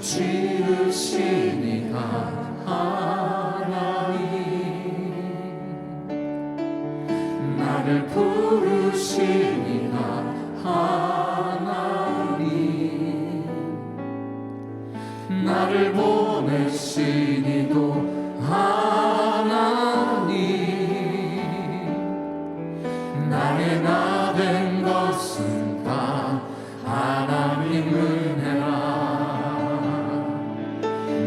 지으시니가 하나님, 나를 부르시니가 하나님, 나를 보내시니도 하나님, 나의 나 된 것은 다 하나님 은혜라.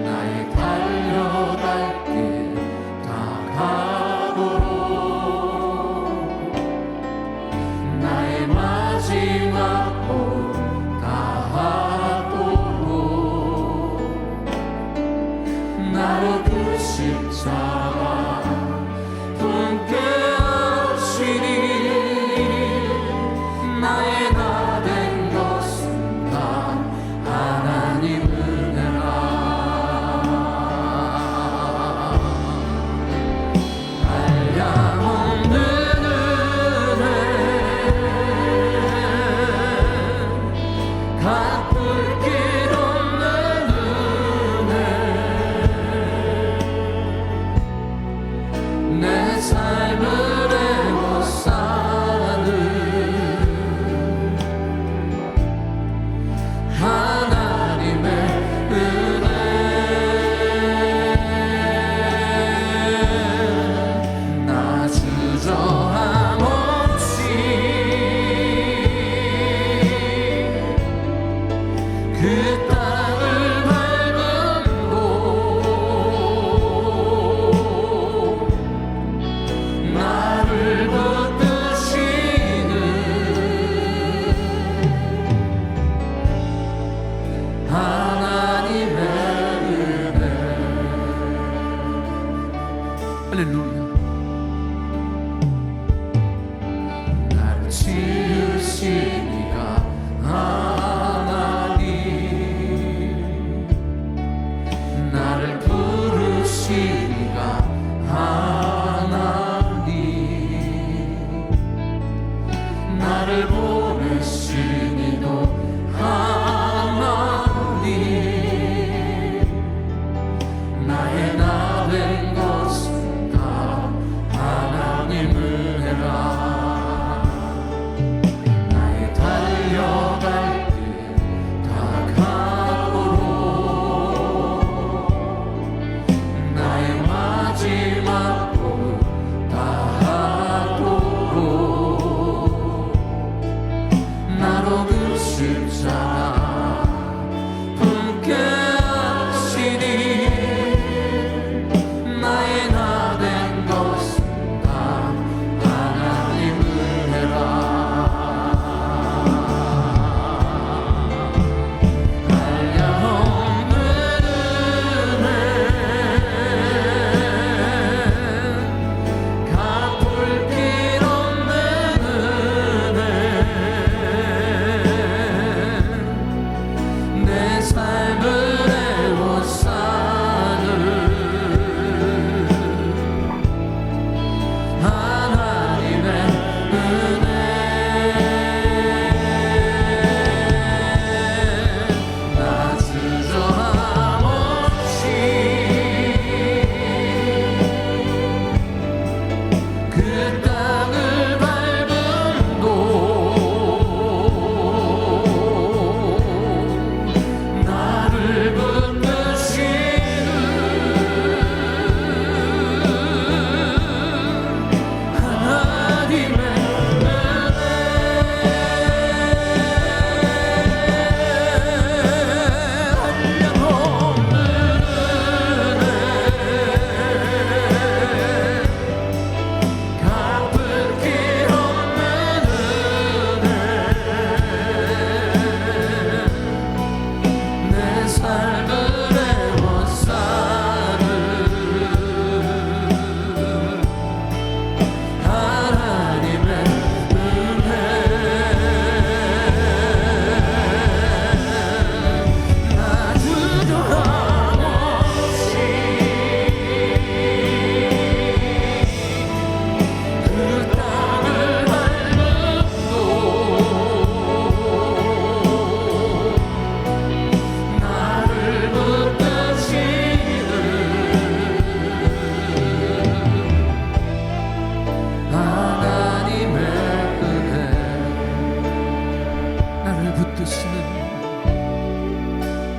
나의 달려갈 길 다가도록, 나의 마지막 복 다하도록, 나로 그 십자가 품게 하시니, 나의 나 된 것은 다 하나님 은혜라. 한량없는 은혜, 갚을 길 없는 은혜, 내 삶을 애워싸는 하나님의 은혜. 나 주저함 없이 그 땅을 밟은 곳, 나를 붙드시는 하나님의 은혜. 할렐루야. 나를 지으시니가 하나님, 나를 부르시니가 하나님, 나를 보내시니도 하나님, 나의 나 된 것은 다 하나님 은혜라. 나의 달려갈 길 다가도록, 나의 마지막 복 다하도록, 나로 그 십자가 품게 하시니, 나의 나 된 것은 다 하나님 은혜라. 한량없는 은혜, 갚을 길 없는 은혜,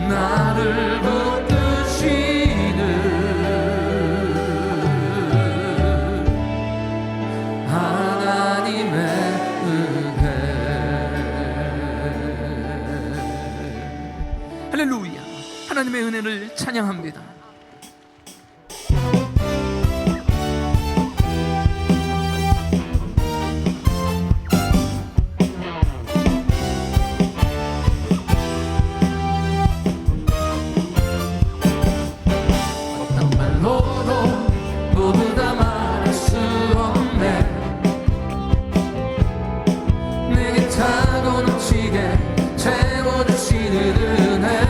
나를 붙드시는 하나님의 은혜. 할렐루야. 하나님의 은혜를 찬양합니다. 어떤 말로도 모두 다 말할 수 없네. 내게 차고 넘치게 채워주시는 은혜.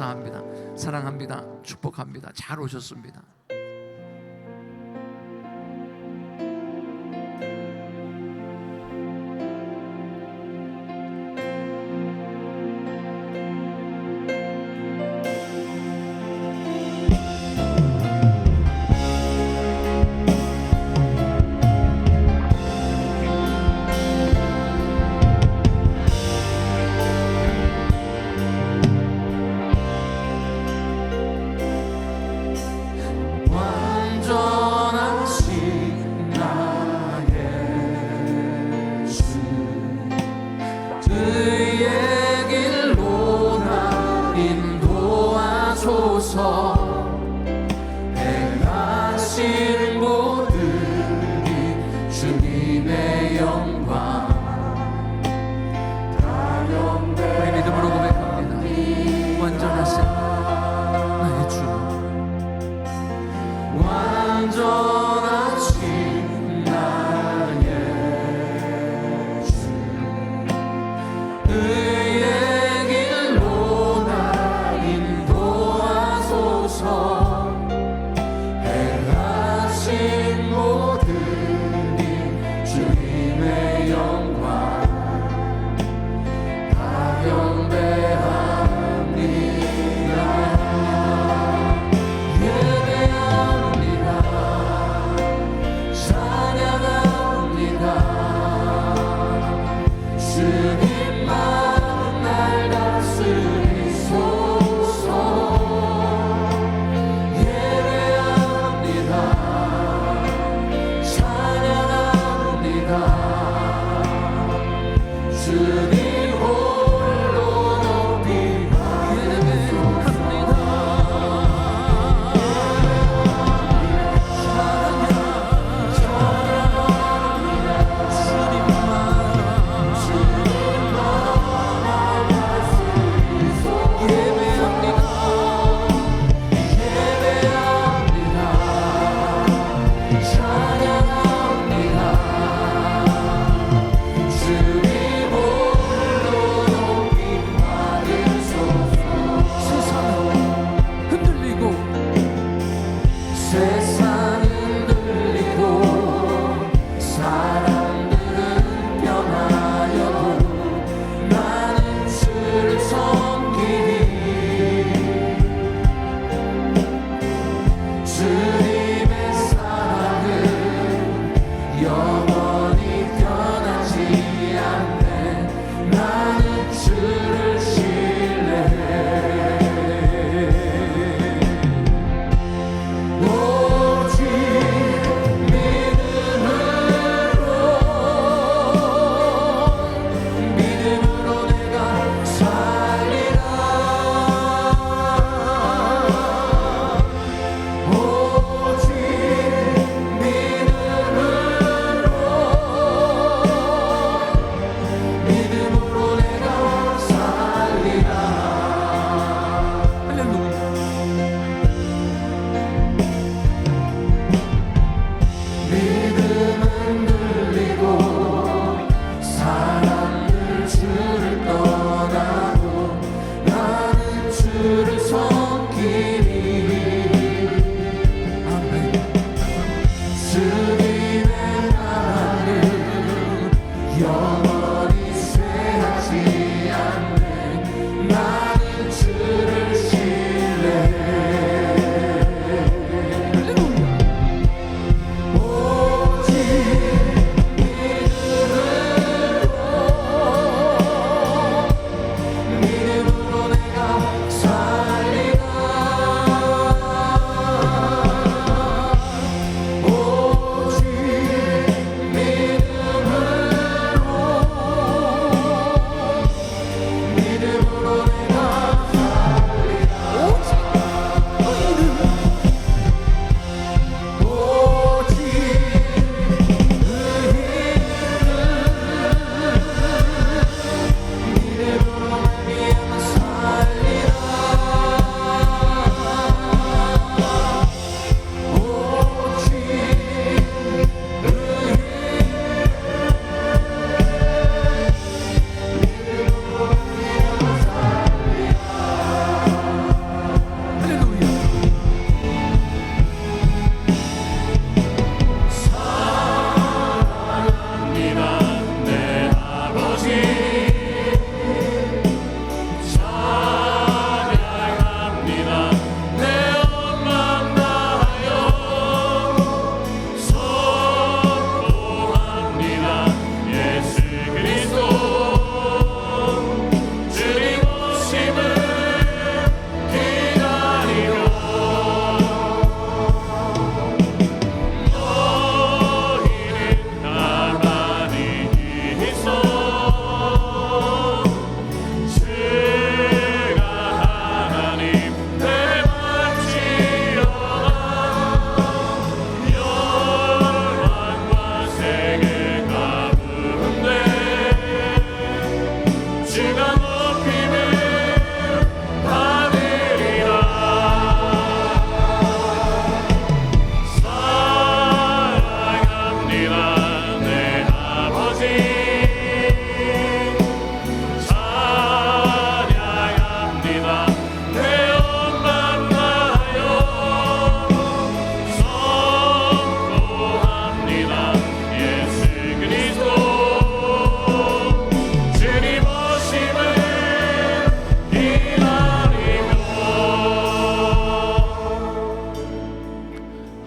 감사합니다. 사랑합니다. 축복합니다. 잘 오셨습니다. 완전하신 나의 주 그의 길로 나 인도하소서 행하신 모든 일 주님의 영광 우리 믿음으로 고백합니다. 완전하신 나의 주, 완전하신 나의 주 그의 길로 나 인도하소서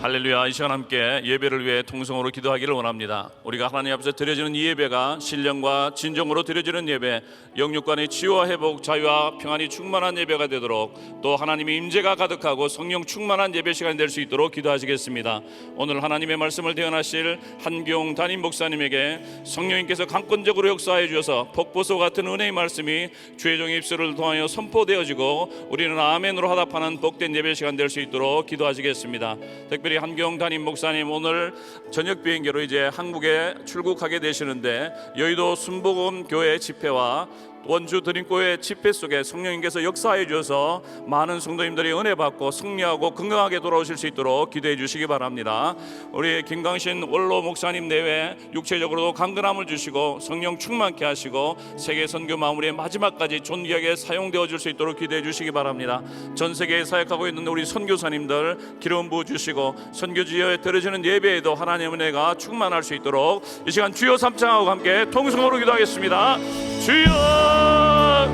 할렐루야. 이 시간 함께 예배를 위해 통성으로 기도하기를 원합니다. 우리가 하나님 앞에서 드려지는 이 예배가 신령과 진정으로 드려지는 예배, 영육간의 치유와 회복, 자유와 평안이 충만한 예배가 되도록, 또 하나님의 임재가 가득하고 성령 충만한 예배 시간이 될 수 있도록 기도하시겠습니다. 오늘 하나님의 말씀을 대언하실 한경 담임 목사님에게 성령님께서 강권적으로 역사해 주셔서 폭포수 같은 은혜의 말씀이 주의 종의 입술을 통하여 선포되어지고 우리는 아멘으로 화답하는 복된 예배 시간 될 수 있도록 기도하시겠습니다. 특별히 한경 담임 목사님 오늘 저녁 비행기로 이제 한국에 출국하게 되시는데, 여의도 순복음 교회 집회와 원주 드림교회 집회 속에 성령님께서 역사해 주셔서 많은 성도님들이 은혜 받고 승리하고 건강하게 돌아오실 수 있도록 기도해 주시기 바랍니다. 우리 김강신 원로 목사님 내외 육체적으로도 강건함을 주시고 성령 충만케 하시고 세계 선교 마무리의 마지막까지 존귀하게 사용되어 줄 수 있도록 기도해 주시기 바랍니다. 전 세계에 사역하고 있는 우리 선교사님들 기름 부어 주시고 선교지에 드려지는 예배에도 하나님의 은혜가 충만할 수 있도록 이 시간 주여 삼창하고 함께 통성으로 기도하겠습니다. 주여,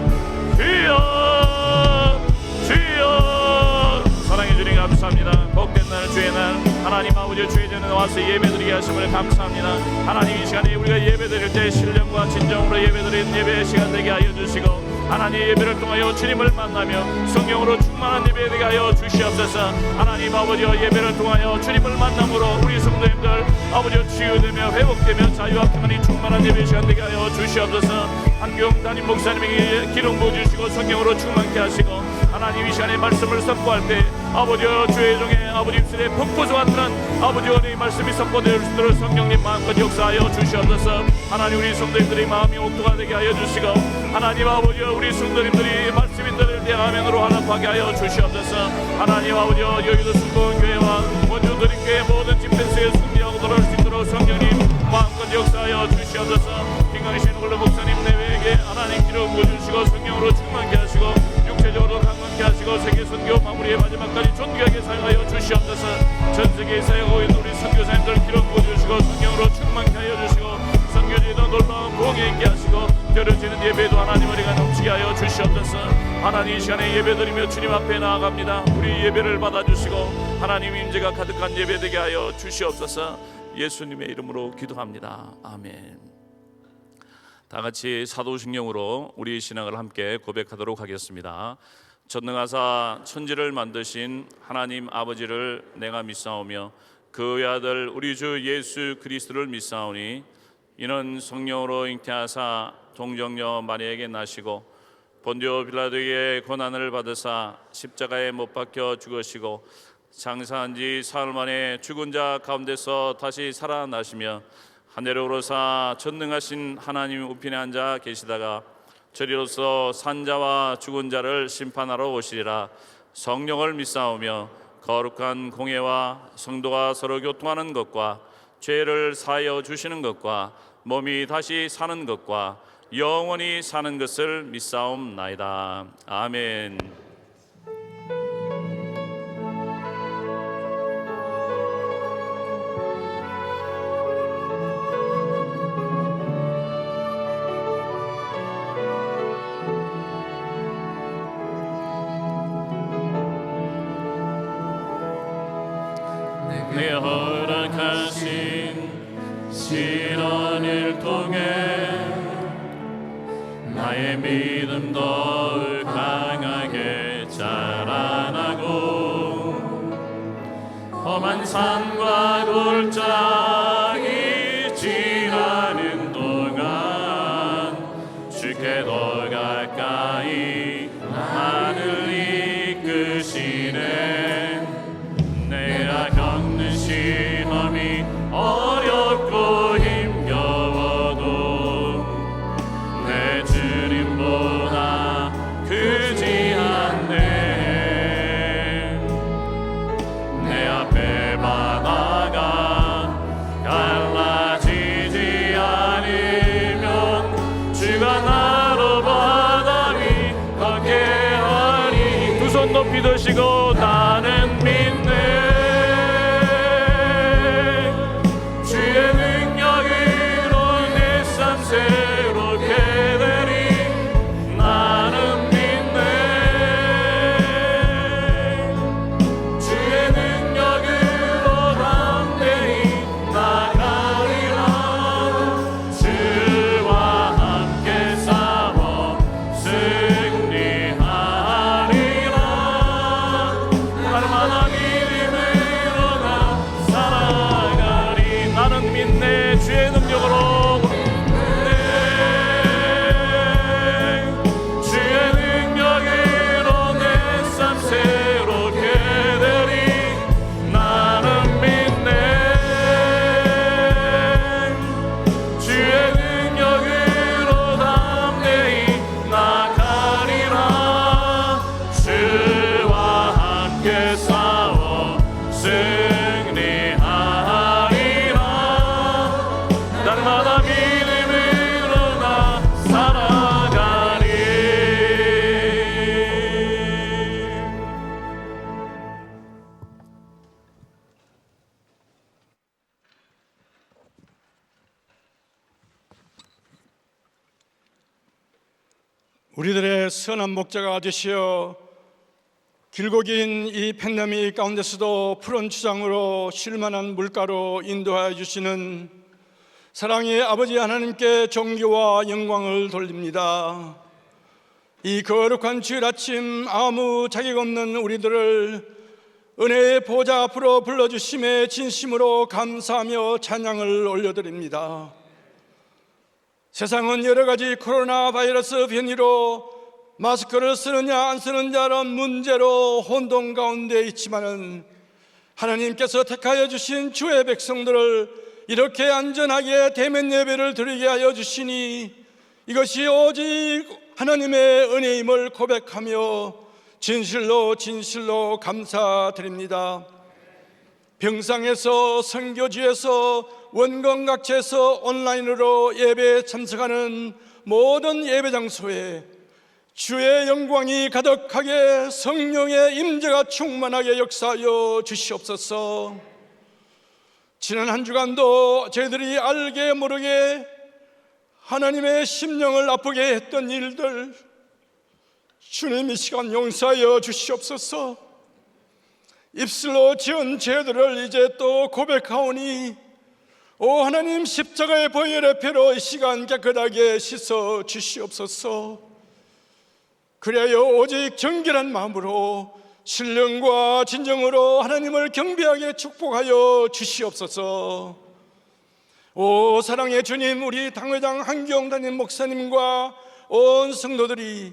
주여, 주여. 사랑해 주님 감사합니다. 복된 날 주의 날 하나님 아버지 주의 전에 와서 예배드리게 하심을 감사합니다. 하나님 이 시간에 우리가 예배드릴 때 신령과 진정으로 예배드리는 예배의 시간 되게 하여 주시고, 하나님 예배를 통하여 주님을 만나며 성령으로 충만한 예배 되게 하여 주시옵소서. 하나님 아버지 예배를 통하여 주님을 만남으로 우리 성도님들 아버지 치유되며 회복되며 자유와 평안이 충만한 예배 시간 되게 하여 주시옵소서. 한경 담임 목사님에게 기름 부어주시고 성령으로 충만케 하시고, 하나님 이 시간에 말씀을 선포할 때 아버지 주의 종의 아버지 입술에 폭포수 같은 아버지 은혜의 말씀이 선포될 수 있도록 성령님 마음껏 역사하여 주시옵소서. 하나님 우리 성도님들의 마음이 옥토가 되게 하여 주시고, 하나님 아버지 우리 성도님들이 말씀이 들을 때 아멘으로 화답하게 하여 주시옵소서. 하나님 아버지 여의도 순복음교회와 원주 드림교회 모든 집회소에 승리하고 돌아올 수 있도록 성령님 마음껏 역사하여 주시옵소서. 김강신 원로 목사님 내외에게 하나님 기름 부어주시고 성령으로 충만케 하시고 육체적으로 강건케 하시고 세계 선교 마무리의 마지막까지 존귀하게 사용하여 주시옵소서. 전 세계에 사역하고 있는 우리 선교사님들 기름 부어주시고 성령으로 충만케 하여 주시고, 선교지에도 놀라운 공에 있게 하시고 드려지는 예배도 하나님 은혜가 넘치게 하여 주시옵소서. 하나님 이 시간에 예배드리며 주님 앞에 나아갑니다. 우리 예배를 받아주시고 하나님 임재가 가득한 예배 되게 하여 주시옵소서. 예수님의 이름으로 기도합니다. 아멘. 다 같이 사도신경으로 우리 신앙을 함께 고백하도록 하겠습니다. 전능하사 천지를 만드신 하나님 아버지를 내가 믿사오며 그 외아들 우리 주 예수 그리스도를 믿사오니, 이는 성령으로 잉태하사 동정녀 마리아에게 나시고 본디오 빌라도에게 고난을 받으사 십자가에 못 박혀 죽으시고 장사한 지 사흘 만에 죽은 자 가운데서 다시 살아나시며 하늘에 오르사 전능하신 하나님 우편에 앉아 계시다가 저리로서 산자와 죽은 자를 심판하러 오시리라. 성령을 믿사오며 거룩한 공예와 성도가 서로 교통하는 것과 죄를 사하여 주시는 것과 몸이 다시 사는 것과 영원히 사는 것을 믿사옵나이다. 아멘. 내 허락하신 시련을 통해 나의 믿음 더욱 강하게 자라나고, 험한 산과 골짜기 지나는 동안 주께 더 가까이 나를 이끄시네. 내가 겪는 시험이 어렵고 힘겨워도 내 주님보다 크지 않네. 내 앞에 바다가 승리하리라. 날마다 믿음으로 나 살아가리. 우리들의 선한 목자가 되시어 길고 긴 이 팬데믹 가운데서도 푸른 주장으로 쉴만한 물가로 인도하여 주시는 사랑의 아버지 하나님께 존귀와 영광을 돌립니다. 이 거룩한 주일 아침 아무 자격 없는 우리들을 은혜의 보좌 앞으로 불러주심에 진심으로 감사하며 찬양을 올려드립니다. 세상은 여러 가지 코로나 바이러스 변이로 마스크를 쓰느냐 안 쓰느냐는 문제로 혼돈 가운데 있지만은 하나님께서 택하여 주신 주의 백성들을 이렇게 안전하게 대면 예배를 드리게 하여 주시니 이것이 오직 하나님의 은혜임을 고백하며 진실로 감사드립니다. 병상에서, 선교지에서, 원광각지에서 온라인으로 예배에 참석하는 모든 예배 장소에 주의 영광이 가득하게 성령의 임재가 충만하게 역사하여 주시옵소서. 지난 한 주간도 저희들이 알게 모르게 하나님의 심령을 아프게 했던 일들 주님 이 시간 용서하여 주시옵소서. 입술로 지은 죄들을 이제 또 고백하오니 오 하나님 십자가의 보혈의 피로 이 시간 깨끗하게 씻어 주시옵소서. 그래야 오직 정결한 마음으로 신령과 진정으로 하나님을 경배하게 축복하여 주시옵소서. 오 사랑의 주님, 우리 당회장 한기영 담임 목사님과 온 성도들이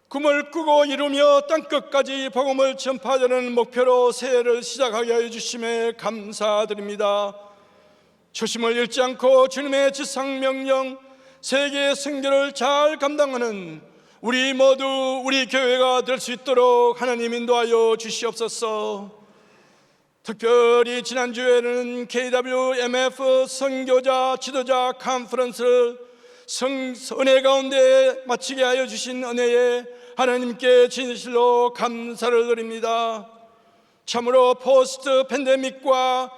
꿈을 꾸고 이루며 땅끝까지 복음을 전파하려는 목표로 새해를 시작하게 하여 주심에 감사드립니다. 초심을 잃지 않고 주님의 지상명령 세계 선교를 잘 감당하는 우리 모두 우리 교회가 될 수 있도록 하나님 인도하여 주시옵소서. 특별히 지난주에는 KWMF 선교자 지도자 컨퍼런스를 은혜 가운데 마치게 하여 주신 은혜에 하나님께 진실로 감사를 드립니다. 참으로 포스트 팬데믹과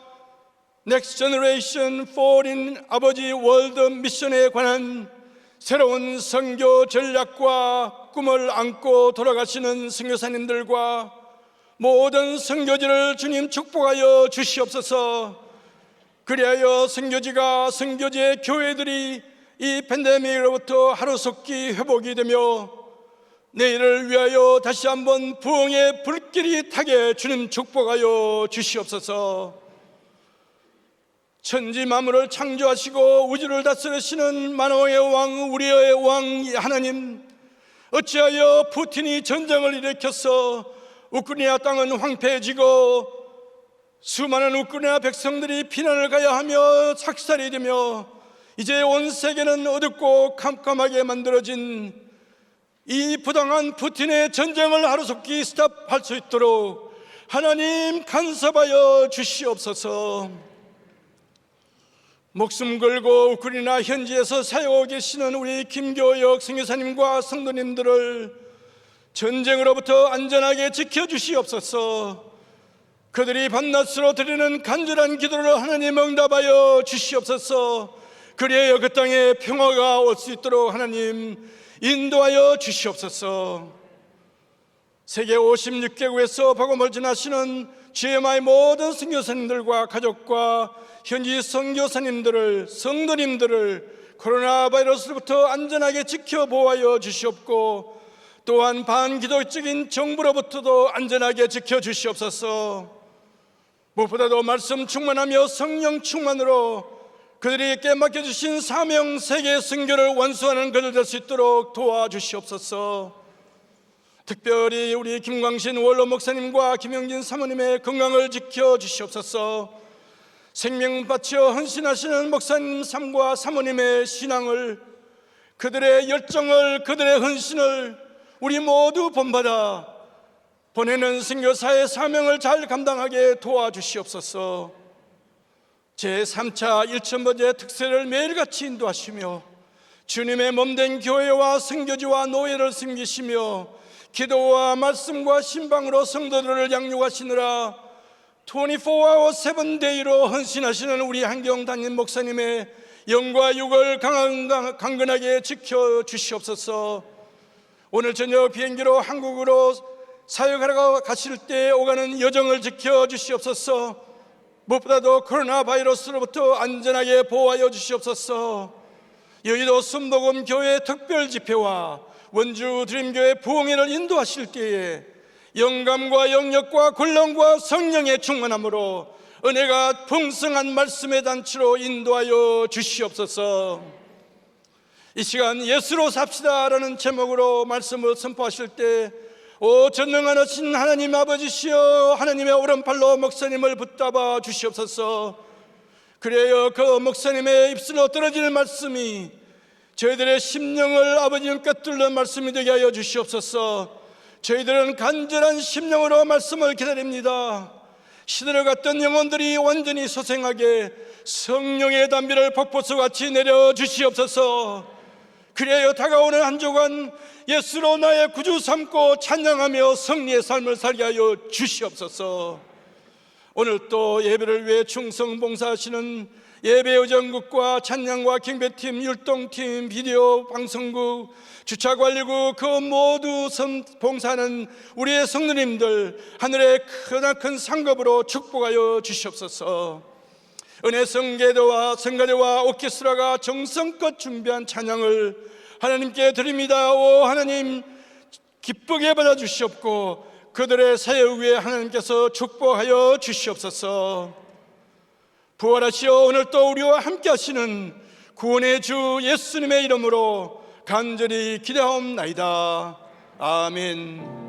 넥스트 제너레이션 포린 아버지 월드 미션에 관한 새로운 선교 전략과 꿈을 안고 돌아가시는 선교사님들과 모든 선교지를 주님 축복하여 주시옵소서. 그리하여 선교지의 교회들이 이 팬데믹으로부터 하루속히 회복이 되며 내일을 위하여 다시 한번 부흥의 불길이 타게 주님 축복하여 주시옵소서. 천지 만물을 창조하시고 우주를 다스리시는 만왕의 왕 우리의 왕 하나님, 어찌하여 푸틴이 전쟁을 일으켜서 우크라이나 땅은 황폐해지고 수많은 우크라이나 백성들이 피난을 가야 하며 삭살이 되며 이제 온 세계는 어둡고 캄캄하게 만들어진 이 부당한 푸틴의 전쟁을 하루속히 스탑할 수 있도록 하나님 간섭하여 주시옵소서. 목숨 걸고 우크라이나 현지에서 사역하고 계시는 우리 김교역 선교사님과 성도님들을 전쟁으로부터 안전하게 지켜주시옵소서. 그들이 밤낮으로 드리는 간절한 기도를 하나님 응답하여 주시옵소서. 그리하여 그 땅에 평화가 올 수 있도록 하나님 인도하여 주시옵소서. 세계 56개국에서 복음을 전하시는 GMI 모든 선교사님들과 가족과 현지 선교사님들을, 성도님들을 코로나 바이러스로부터 안전하게 지켜보호하여 주시옵고 또한 반기독적인 정부로부터도 안전하게 지켜주시옵소서. 무엇보다도 말씀 충만하며 성령 충만으로 그들에게 맡겨주신 사명 세계 선교를 완수하는 그들 될 수 있도록 도와주시옵소서. 특별히 우리 김광신 원로 목사님과 김영진 사모님의 건강을 지켜주시옵소서. 생명 바쳐 헌신하시는 목사님 삶과 사모님의 신앙을, 그들의 열정을, 그들의 헌신을 우리 모두 본받아 보내는 선교사의 사명을 잘 감당하게 도와주시옵소서. 제3차 1,000번째 특세를 매일같이 인도하시며 주님의 몸된 교회와 선교지와 노예를 섬기시며 기도와 말씀과 신방으로 성도들을 양육하시느라 24hour 7day로 헌신하시는 우리 한경 담임 목사님의 영과 육을 강건하게 지켜주시옵소서. 오늘 저녁 비행기로 한국으로 사역하러 가실 때 오가는 여정을 지켜주시옵소서. 무엇보다도 코로나 바이러스로부터 안전하게 보호하여 주시옵소서. 여의도 순복음 교회 특별 집회와 원주 드림교회 부흥회를 인도하실 때에 영감과 영역과 권능과 성령의 충만함으로 은혜가 풍성한 말씀의 단체로 인도하여 주시옵소서. 이 시간 예수로 삽시다라는 제목으로 말씀을 선포하실 때 오 전능하신 하나님 아버지시여, 하나님의 오른팔로 목사님을 붙잡아 주시옵소서. 그래야 그 목사님의 입술로 떨어질 말씀이 저희들의 심령을 아버지님께 뚫는 말씀이 되게 하여 주시옵소서. 저희들은 간절한 심령으로 말씀을 기다립니다. 시들어갔던 영혼들이 완전히 소생하게 성령의 담비를 폭포수같이 내려 주시옵소서. 그래야 다가오는 한 주간 예수로 나의 구주 삼고 찬양하며 승리의 삶을 살게 하여 주시옵소서. 오늘 또 예배를 위해 충성 봉사하시는 예배의정국과 찬양과 경배팀, 율동팀, 비디오 방송국, 주차관리국 그 모두 봉사하는 우리의 성도님들 하늘의 크나큰 상급으로 축복하여 주시옵소서. 은혜성계도와 성가대와 오케스트라가 정성껏 준비한 찬양을 하나님께 드립니다. 오 하나님 기쁘게 받아주시옵고 그들의 사역 위에 하나님께서 축복하여 주시옵소서. 부활하시어 오늘 또 우리와 함께 하시는 구원의 주 예수님의 이름으로 간절히 기대하옵나이다. 아멘.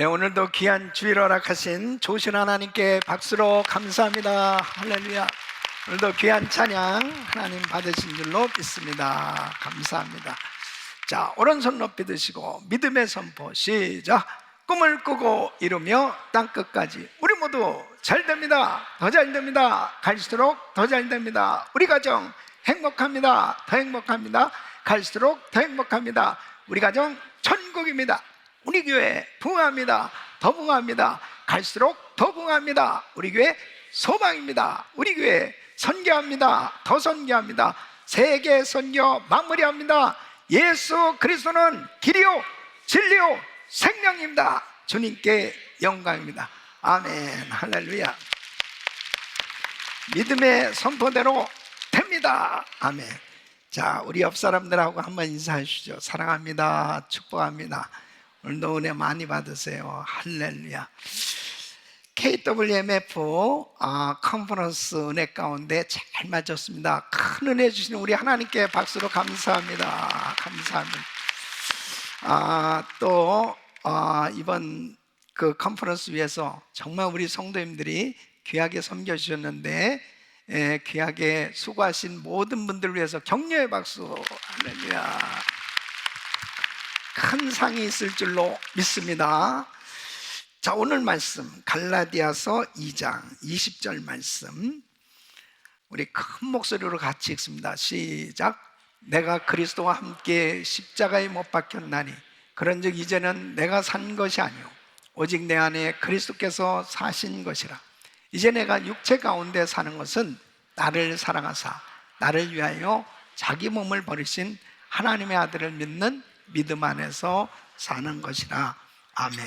오늘도 귀한 주일 허락하신 좋으신 하나님께 박수로 감사합니다. 할렐루야. 오늘도 귀한 찬양 하나님 받으신 줄로 믿습니다. 감사합니다. 자, 오른손 높이 드시고 믿음의 선포 시작. 꿈을 꾸고 이루며 땅끝까지 우리 모두 잘 됩니다. 더 잘 됩니다. 갈수록 더 잘 됩니다. 우리 가정 행복합니다. 더 행복합니다. 갈수록 더 행복합니다. 우리 가정 천국입니다. 우리 교회 부흥합니다. 더 부흥합니다. 갈수록 더 부흥합니다. 우리 교회 소망입니다. 우리 교회 선교합니다. 더 선교합니다. 세계 선교 마무리합니다. 예수 그리스도는 길이요 진리요 생명입니다. 주님께 영광입니다. 아멘. 할렐루야. 믿음의 선포대로 됩니다. 아멘. 자, 우리 옆 사람들하고 한번 인사하시죠. 사랑합니다. 축복합니다. 오늘도 은혜 많이 받으세요. 할렐루야. KWMF 컨퍼런스 은혜 가운데 잘 맞았습니다. 큰 은혜 주시는 우리 하나님께 박수로 감사합니다. 감사합니다. 또 이번 그 컨퍼런스 위해서 정말 우리 성도님들이 귀하게 섬겨주셨는데 귀하게 수고하신 모든 분들을 위해서 격려의 박수. 할렐루야. 큰 상이 있을 줄로 믿습니다. 자, 오늘 말씀 갈라디아서 2장 20절 말씀 우리 큰 목소리로 같이 읽습니다. 시작. 내가 그리스도와 함께 십자가에 못 박혔나니 그런즉 이제는 내가 산 것이 아니요 오직 내 안에 그리스도께서 사신 것이라. 이제 내가 육체 가운데 사는 것은 나를 사랑하사 나를 위하여 자기 몸을 버리신 하나님의 아들을 믿는 믿음 안에서 사는 것이라. 아멘.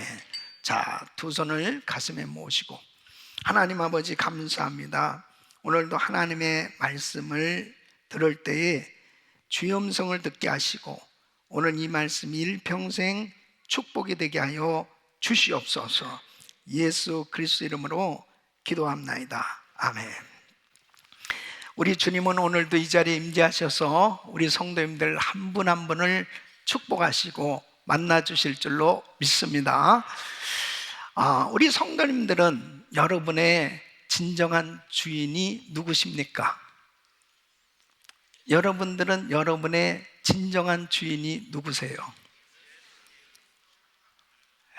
자, 두 손을 가슴에 모시고 하나님 아버지 감사합니다. 오늘도 하나님의 말씀을 들을 때에 주의 음성을 듣게 하시고 오늘 이 말씀이 일평생 축복이 되게 하여 주시옵소서. 예수 그리스도 이름으로 기도합나이다. 아멘. 우리 주님은 오늘도 이 자리에 임재하셔서 우리 성도님들 한 분 한 분을 축복하시고 만나 주실 줄로 믿습니다. 우리 성도님들은 여러분의 진정한 주인이 누구십니까? 여러분들은 여러분의 진정한 주인이 누구세요?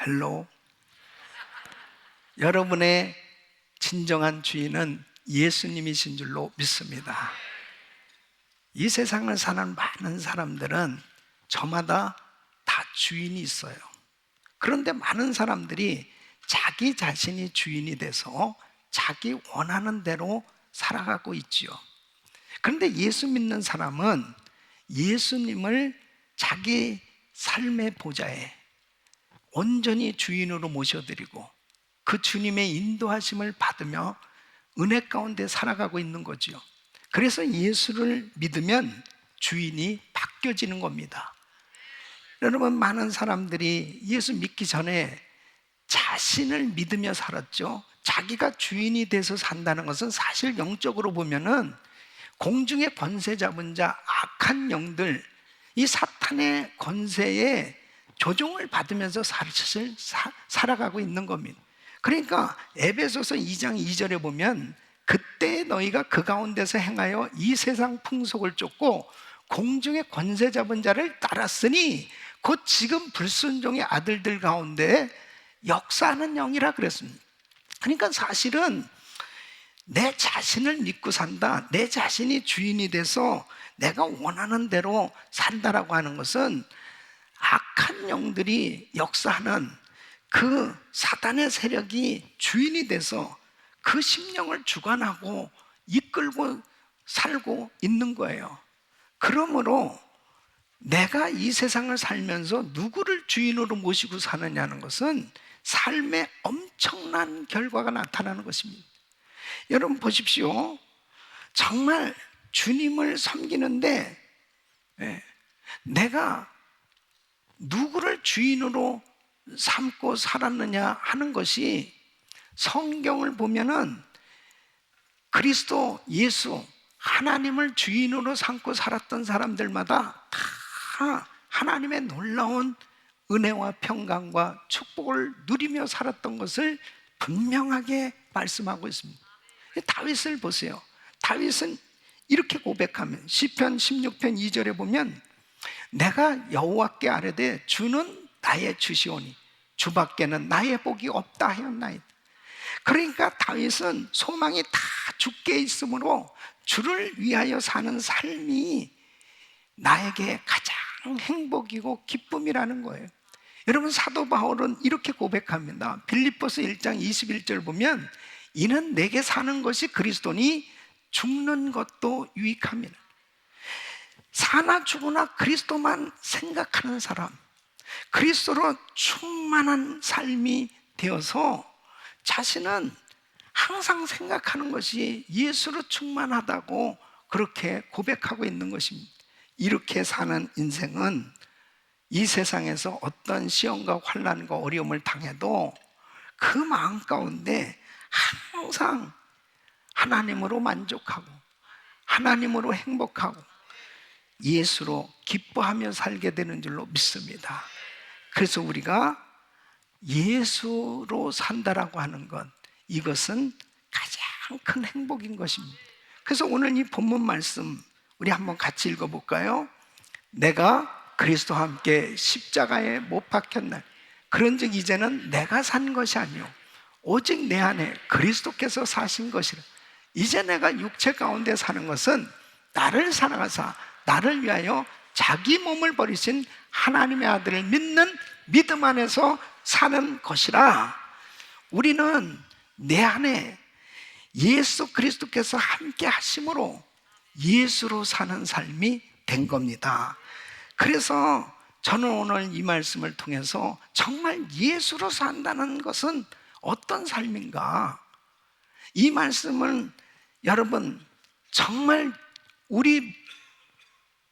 헬로. 여러분의 진정한 주인은 예수님이신 줄로 믿습니다. 이 세상을 사는 많은 사람들은 저마다 다 주인이 있어요. 그런데 많은 사람들이 자기 자신이 주인이 돼서 자기 원하는 대로 살아가고 있지요. 그런데 예수 믿는 사람은 예수님을 자기 삶의 보좌에 온전히 주인으로 모셔드리고 그 주님의 인도하심을 받으며 은혜 가운데 살아가고 있는 거지요. 그래서 예수를 믿으면 주인이 바뀌어지는 겁니다. 여러분, 많은 사람들이 예수 믿기 전에 자신을 믿으며 살았죠. 자기가 주인이 돼서 산다는 것은 사실 영적으로 보면은 공중의 권세 잡은 자, 악한 영들, 이 사탄의 권세에 조종을 받으면서 사실 살아가고 있는 겁니다. 그러니까 에베소서 2장 2절에 보면 그때 너희가 그 가운데서 행하여 이 세상 풍속을 쫓고 공중의 권세 잡은 자를 따랐으니 곧 지금 불순종의 아들들 가운데 역사하는 영이라 그랬습니다. 그러니까 사실은 내 자신을 믿고 산다, 내 자신이 주인이 돼서 내가 원하는 대로 산다라고 하는 것은 악한 영들이 역사하는 그 사단의 세력이 주인이 돼서 그 심령을 주관하고 이끌고 살고 있는 거예요. 그러므로 내가 이 세상을 살면서 누구를 주인으로 모시고 사느냐는 것은 삶에 엄청난 결과가 나타나는 것입니다. 여러분 보십시오. 정말 주님을 섬기는데 내가 누구를 주인으로 삼고 살았느냐 하는 것이 성경을 보면은 그리스도 예수 하나님을 주인으로 삼고 살았던 사람들마다 다 하나님의 놀라운 은혜와 평강과 축복을 누리며 살았던 것을 분명하게 말씀하고 있습니다. 다윗을 보세요. 다윗은 이렇게 고백하면 시편 16편 2절에 보면 내가 여호와께 아뢰되 주는 나의 주시오니 주밖에는 나의 복이 없다 하였나이다. 그러니까 다윗은 소망이 다 주께 있으므로 주를 위하여 사는 삶이 나에게 가장 행복이고 기쁨이라는 거예요. 여러분, 사도 바울은 이렇게 고백합니다. 빌립보서 1장 21절 보면 이는 내게 사는 것이 그리스도니 죽는 것도 유익함이라. 사나 죽으나 그리스도만 생각하는 사람, 그리스도로 충만한 삶이 되어서 자신은 항상 생각하는 것이 예수로 충만하다고 그렇게 고백하고 있는 것입니다. 이렇게 사는 인생은 이 세상에서 어떤 시험과 환난과 어려움을 당해도 그 마음 가운데 항상 하나님으로 만족하고 하나님으로 행복하고 예수로 기뻐하며 살게 되는 줄로 믿습니다. 그래서 우리가 예수로 산다라고 하는 것, 이것은 가장 큰 행복인 것입니다. 그래서 오늘 이 본문 말씀 우리 한번 같이 읽어볼까요? 내가 그리스도와 함께 십자가에 못 박혔나니 그런즉 이제는 내가 산 것이 아니요 오직 내 안에 그리스도께서 사신 것이라. 이제 내가 육체 가운데 사는 것은 나를 사랑하사 나를 위하여 자기 몸을 버리신 하나님의 아들을 믿는 믿음 안에서 사는 것이라. 우리는 내 안에 예수 그리스도께서 함께 하심으로 예수로 사는 삶이 된 겁니다. 그래서 저는 오늘 이 말씀을 통해서 정말 예수로 산다는 것은 어떤 삶인가, 이 말씀은 여러분 정말 우리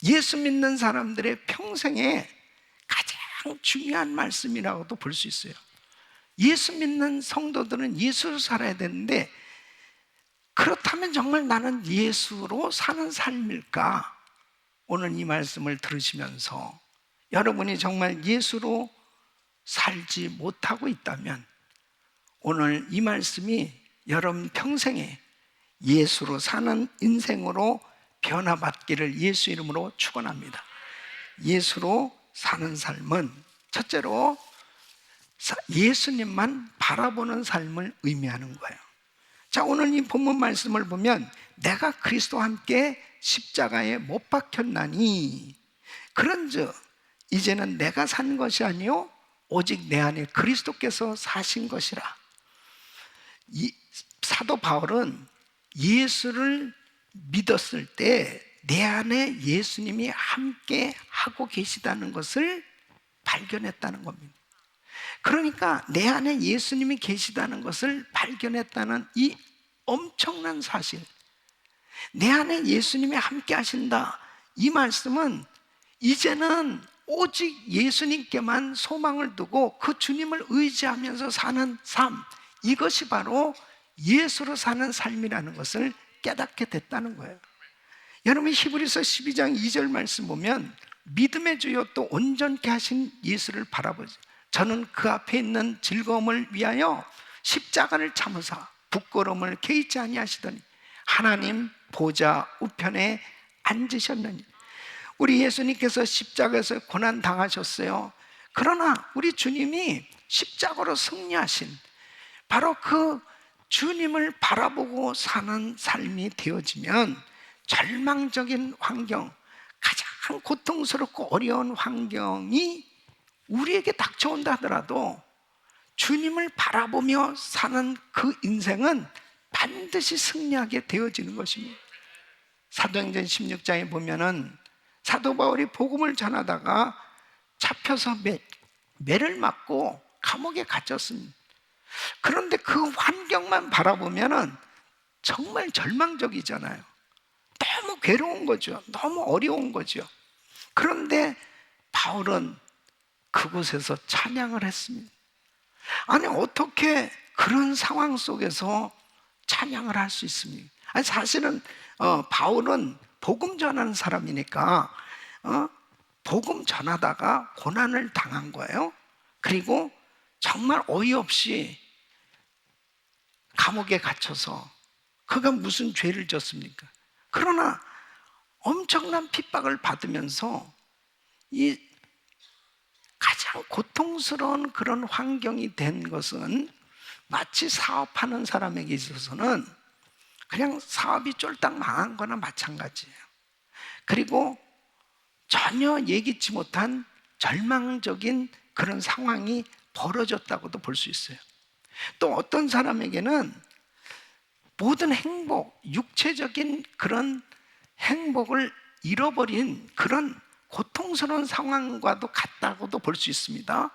예수 믿는 사람들의 평생에 가장 중요한 말씀이라고도 볼 수 있어요. 예수 믿는 성도들은 예수로 살아야 되는데, 그렇다면 정말 나는 예수로 사는 삶일까? 오늘 이 말씀을 들으시면서 여러분이 정말 예수로 살지 못하고 있다면 오늘 이 말씀이 여러분 평생에 예수로 사는 인생으로 변화받기를 예수 이름으로 축원합니다. 예수로 사는 삶은 첫째로 예수님만 바라보는 삶을 의미하는 거예요. 자, 오늘 이 본문 말씀을 보면 내가 그리스도와 함께 십자가에 못 박혔나니 그런즉 이제는 내가 산 것이 아니요 오직 내 안에 그리스도께서 사신 것이라. 사도 바울은 예수를 믿었을 때 내 안에 예수님이 함께 하고 계시다는 것을 발견했다는 겁니다. 그러니까 내 안에 예수님이 계시다는 것을 발견했다는 이 엄청난 사실, 내 안에 예수님이 함께 하신다, 이 말씀은 이제는 오직 예수님께만 소망을 두고 그 주님을 의지하면서 사는 삶, 이것이 바로 예수로 사는 삶이라는 것을 깨닫게 됐다는 거예요. 여러분, 히브리서 12장 2절 말씀 보면 믿음의 주요 또 온전케 하신 예수를 바라보죠. 저는 그 앞에 있는 즐거움을 위하여 십자가를 참으사 부끄러움을 개의치 아니하시더니 하나님 보좌 우편에 앉으셨느니. 우리 예수님께서 십자가에서 고난 당하셨어요. 그러나 우리 주님이 십자가로 승리하신 바로 그 주님을 바라보고 사는 삶이 되어지면 절망적인 환경, 가장 고통스럽고 어려운 환경이 우리에게 닥쳐온다 하더라도 주님을 바라보며 사는 그 인생은 반드시 승리하게 되어지는 것입니다. 사도행전 16장에 보면은 사도 바울이 복음을 전하다가 잡혀서 매를 맞고 감옥에 갇혔습니다. 그런데 그 환경만 바라보면은 정말 절망적이잖아요. 너무 괴로운 거죠. 너무 어려운 거죠. 그런데 바울은 그곳에서 찬양을 했습니다. 아니 어떻게 그런 상황 속에서 찬양을 할 수 있습니까? 아니 사실은 바울은 복음 전하는 사람이니까 복음 전하다가 고난을 당한 거예요. 그리고 정말 어이없이 감옥에 갇혀서 그가 무슨 죄를 졌습니까? 그러나 엄청난 핍박을 받으면서 이 가장 고통스러운 그런 환경이 된 것은 마치 사업하는 사람에게 있어서는 그냥 사업이 쫄딱 망한 거나 마찬가지예요. 그리고 전혀 예기치 못한 절망적인 그런 상황이 벌어졌다고도 볼 수 있어요. 또 어떤 사람에게는 모든 행복, 육체적인 그런 행복을 잃어버린 그런 고통스러운 상황과도 같다고도 볼 수 있습니다.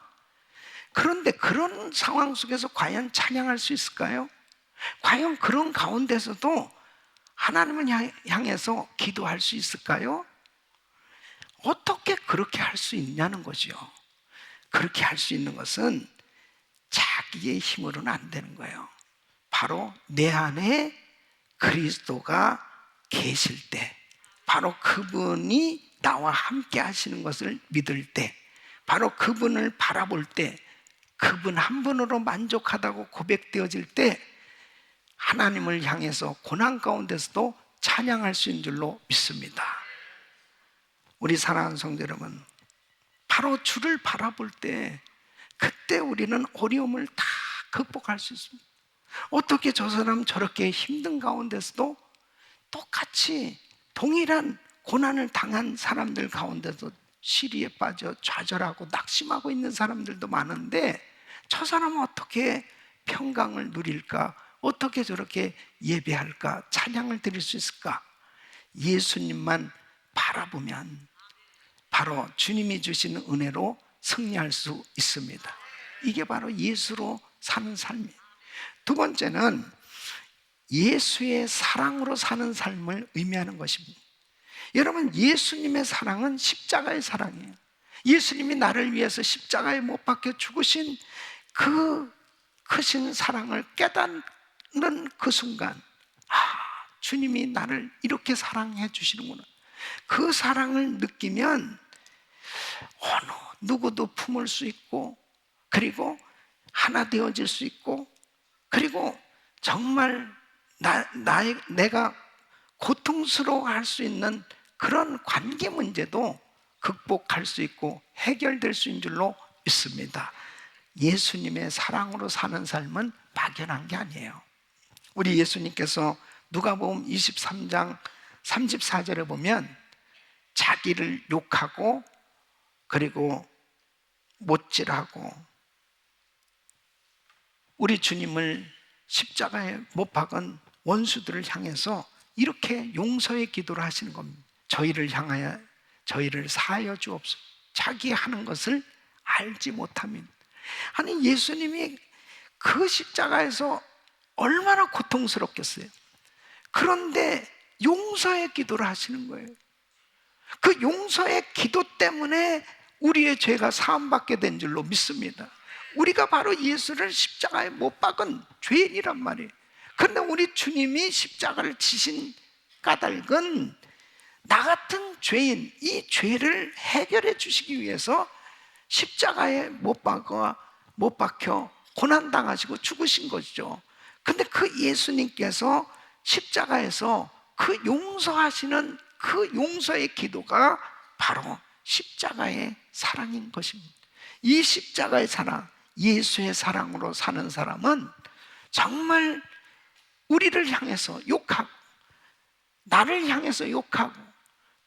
그런데 그런 상황 속에서 과연 찬양할 수 있을까요? 과연 그런 가운데서도 하나님을 향해서 기도할 수 있을까요? 어떻게 그렇게 할 수 있냐는 거죠. 그렇게 할 수 있는 것은 자기의 힘으로는 안 되는 거예요. 바로 내 안에 그리스도가 계실 때, 바로 그분이 나와 함께 하시는 것을 믿을 때, 바로 그분을 바라볼 때, 그분 한 분으로 만족하다고 고백되어질 때 하나님을 향해서 고난 가운데서도 찬양할 수 있는 줄로 믿습니다. 우리 사랑하는 성도 여러분, 바로 주를 바라볼 때 그때 우리는 어려움을 다 극복할 수 있습니다. 어떻게 저 사람 저렇게 힘든 가운데서도 똑같이 동일한 고난을 당한 사람들 가운데서 시리에 빠져 좌절하고 낙심하고 있는 사람들도 많은데 저 사람은 어떻게 평강을 누릴까? 어떻게 저렇게 예배할까? 찬양을 드릴 수 있을까? 예수님만 바라보면 바로 주님이 주시는 은혜로 승리할 수 있습니다. 이게 바로 예수로 사는 삶이에요. 두 번째는 예수의 사랑으로 사는 삶을 의미하는 것입니다. 여러분, 예수님의 사랑은 십자가의 사랑이에요. 예수님이 나를 위해서 십자가에 못 박혀 죽으신 그 크신 사랑을 깨닫는 그 순간, 주님이 나를 이렇게 사랑해 주시는구나. 그 사랑을 느끼면 어느 누구도 품을 수 있고, 그리고 하나 되어질 수 있고, 그리고 정말 내가 고통스러워할 수 있는 그런 관계 문제도 극복할 수 있고 해결될 수 있는 줄로 믿습니다. 예수님의 사랑으로 사는 삶은 막연한 게 아니에요. 우리 예수님께서 누가복음 23장 34절에 보면 자기를 욕하고 그리고 못질하고 우리 주님을 십자가에 못 박은 원수들을 향해서 이렇게 용서의 기도를 하시는 겁니다. 저희를 향하여 저희를 사하여 주옵소서. 자기 하는 것을 알지 못하면. 아니, 예수님이 그 십자가에서 얼마나 고통스럽겠어요. 그런데 용서의 기도를 하시는 거예요. 그 용서의 기도 때문에 우리의 죄가 사함받게 된 줄로 믿습니다. 우리가 바로 예수를 십자가에 못 박은 죄인이란 말이에요. 그런데 우리 주님이 십자가를 지신 까닭은 나 같은 죄인, 이 죄를 해결해 주시기 위해서 십자가에 못 박혀 고난당하시고 죽으신 것이죠. 근데 그 예수님께서 십자가에서 그 용서하시는 그 용서의 기도가 바로 십자가의 사랑인 것입니다. 이 십자가의 사랑, 예수의 사랑으로 사는 사람은 정말 우리를 향해서 욕하고 나를 향해서 욕하고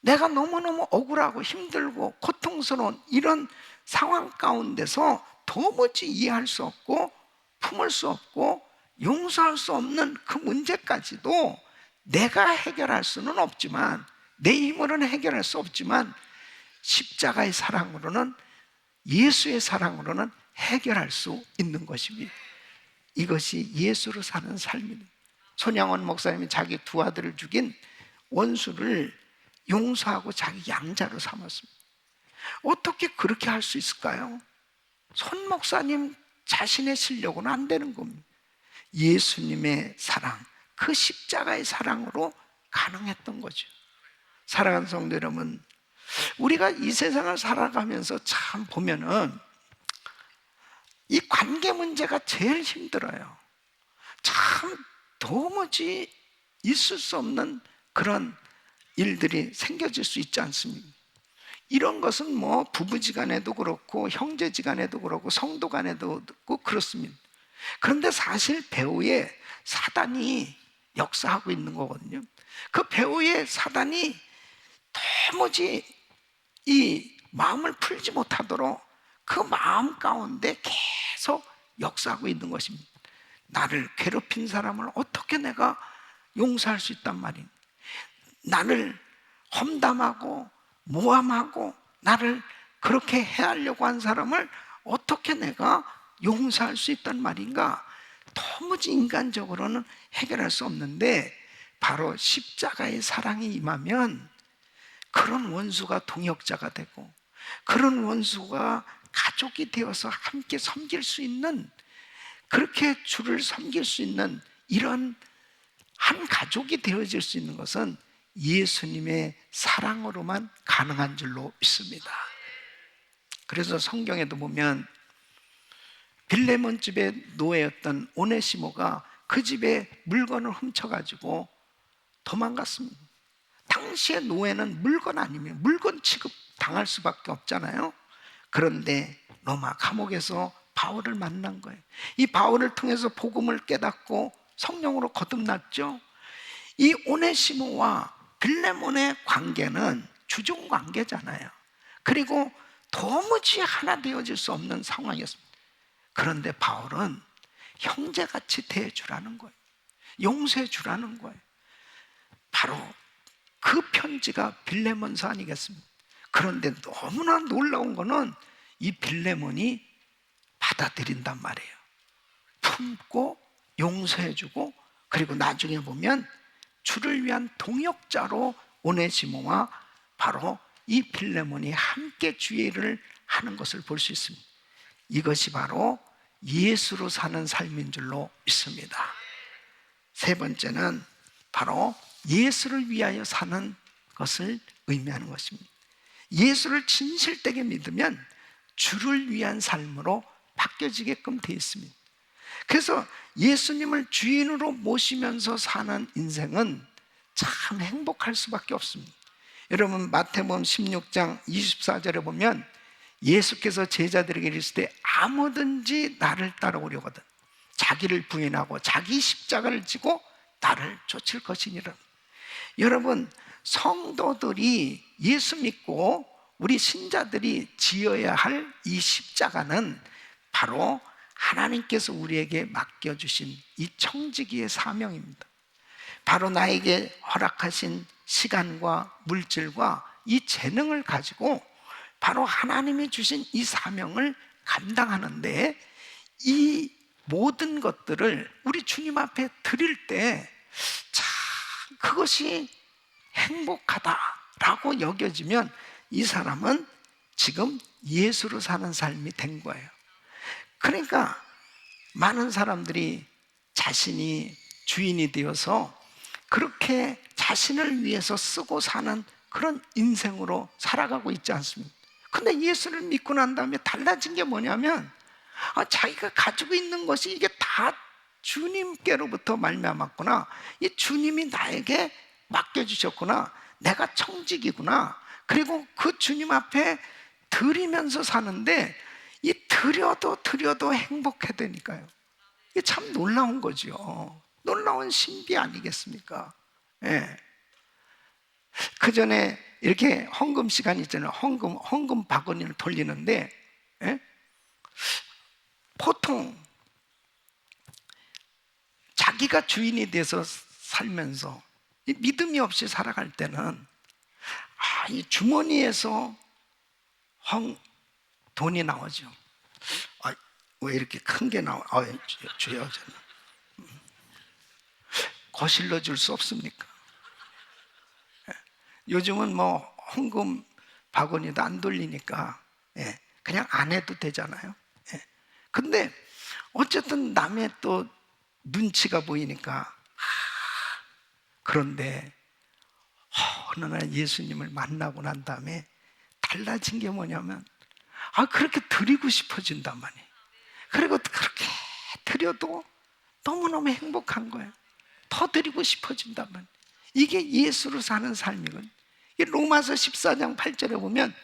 내가 너무너무 억울하고 힘들고 고통스러운 이런 상황 가운데서 도무지 이해할 수 없고 품을 수 없고 용서할 수 없는 그 문제까지도 내가 해결할 수는 없지만, 내 힘으로는 해결할 수 없지만 십자가의 사랑으로는, 예수의 사랑으로는 해결할 수 있는 것입니다. 이것이 예수로 사는 삶입니다. 손양원 목사님이 자기 두 아들을 죽인 원수를 용서하고 자기 양자로 삼았습니다. 어떻게 그렇게 할 수 있을까요? 손 목사님 자신의 실력은 안 되는 겁니다. 예수님의 사랑, 그 십자가의 사랑으로 가능했던 거죠. 사랑하는 성도 여러분, 우리가 이 세상을 살아가면서 참 보면은 이 관계 문제가 제일 힘들어요. 참 도무지 있을 수 없는 그런 일들이 생겨질 수 있지 않습니까? 이런 것은 뭐 부부지간에도 그렇고 형제지간에도 그렇고 성도간에도 그렇습니다. 그런데 사실 배후에 사단이 역사하고 있는 거거든요. 그 배후에 사단이 도무지 이 마음을 풀지 못하도록 그 마음 가운데 계속 역사하고 있는 것입니다. 나를 괴롭힌 사람을 어떻게 내가 용서할 수 있단 말이에요. 나를 험담하고 모함하고 나를 그렇게 해하려고 한 사람을 어떻게 내가 용서할 수 있단 말인가? 도무지 인간적으로는 해결할 수 없는데 바로 십자가의 사랑이 임하면 그런 원수가 동역자가 되고 그런 원수가 가족이 되어서 함께 섬길 수 있는, 그렇게 주를 섬길 수 있는 이런 한 가족이 되어질 수 있는 것은 예수님의 사랑으로만 가능한 줄로 믿습니다. 그래서 성경에도 보면 빌레몬 집의 노예였던 오네시모가 그 집에 물건을 훔쳐가지고 도망갔습니다. 당시의 노예는 물건 아니면 물건 취급 당할 수밖에 없잖아요. 그런데 로마 감옥에서 바울을 만난 거예요. 이 바울을 통해서 복음을 깨닫고 성령으로 거듭났죠. 이 오네시모와 빌레몬의 관계는 주종 관계잖아요. 그리고 도무지 하나 되어질 수 없는 상황이었습니다. 그런데 바울은 형제같이 대해주라는 거예요. 용서해 주라는 거예요. 바로 그 편지가 빌레몬서 아니겠습니까? 그런데 너무나 놀라운 거는 이 빌레몬이 받아들인단 말이에요. 품고 용서해주고, 그리고 나중에 보면 주를 위한 동역자로 오네시모와 바로 이 빌레몬이 함께 주의 일을 하는 것을 볼 수 있습니다. 이것이 바로 예수로 사는 삶인 줄로 믿습니다. 세 번째는 바로 예수를 위하여 사는 것을 의미하는 것입니다. 예수를 진실되게 믿으면 주를 위한 삶으로 바뀌어지게끔 되어 있습니다. 그래서 예수님을 주인으로 모시면서 사는 인생은 참 행복할 수밖에 없습니다. 여러분 마태복음 16장 24절에 보면 예수께서 제자들에게 이르시되 아무든지 나를 따라오려거든 자기를 부인하고 자기 십자가를 지고 나를 쫓을 것이니라. 여러분, 성도들이 예수 믿고 우리 신자들이 지어야 할 이 십자가는 바로 하나님께서 우리에게 맡겨주신 이 청지기의 사명입니다. 바로 나에게 허락하신 시간과 물질과 이 재능을 가지고 바로 하나님이 주신 이 사명을 감당하는데, 이 모든 것들을 우리 주님 앞에 드릴 때 참 그것이 행복하다라고 여겨지면 이 사람은 지금 예수로 사는 삶이 된 거예요. 그러니까 많은 사람들이 자신이 주인이 되어서 그렇게 자신을 위해서 쓰고 사는 그런 인생으로 살아가고 있지 않습니까? 근데 예수를 믿고 난 다음에 달라진 게 뭐냐면 자기가 가지고 있는 것이 이게 다 주님께로부터 말미암았구나, 이 주님이 나에게 맡겨주셨구나, 내가 청직이구나, 그리고 그 주님 앞에 드리면서 사는데 이 드려도 행복해되니까요. 이게 참 놀라운 거죠. 놀라운 신비 아니겠습니까? 예. 그 전에 이렇게 헌금 시간 있잖아요. 헌금 바구니를 돌리는데, 예? 보통 자기가 주인이 돼서 살면서 믿음이 없이 살아갈 때는 이 주머니에서 돈이 나오죠. 왜 이렇게 큰 게 나와? 주여, 저는 거실러 줄 수 없습니까? 요즘은 뭐 헌금 바구니도 안 돌리니까 예, 그냥 안 해도 되잖아요. 예. 근데 어쨌든 남의 또 눈치가 보이니까 그런데 어느 날 예수님을 만나고 난 다음에 달라진 게 뭐냐면 그렇게 드리고 싶어진단 말이에요. 그리고 그렇게 드려도 너무너무 행복한 거예요. 더 드리고 싶어진단 말이에요. 이게 예수로 사는 삶이거든요. 로마서 14장 8절에 보면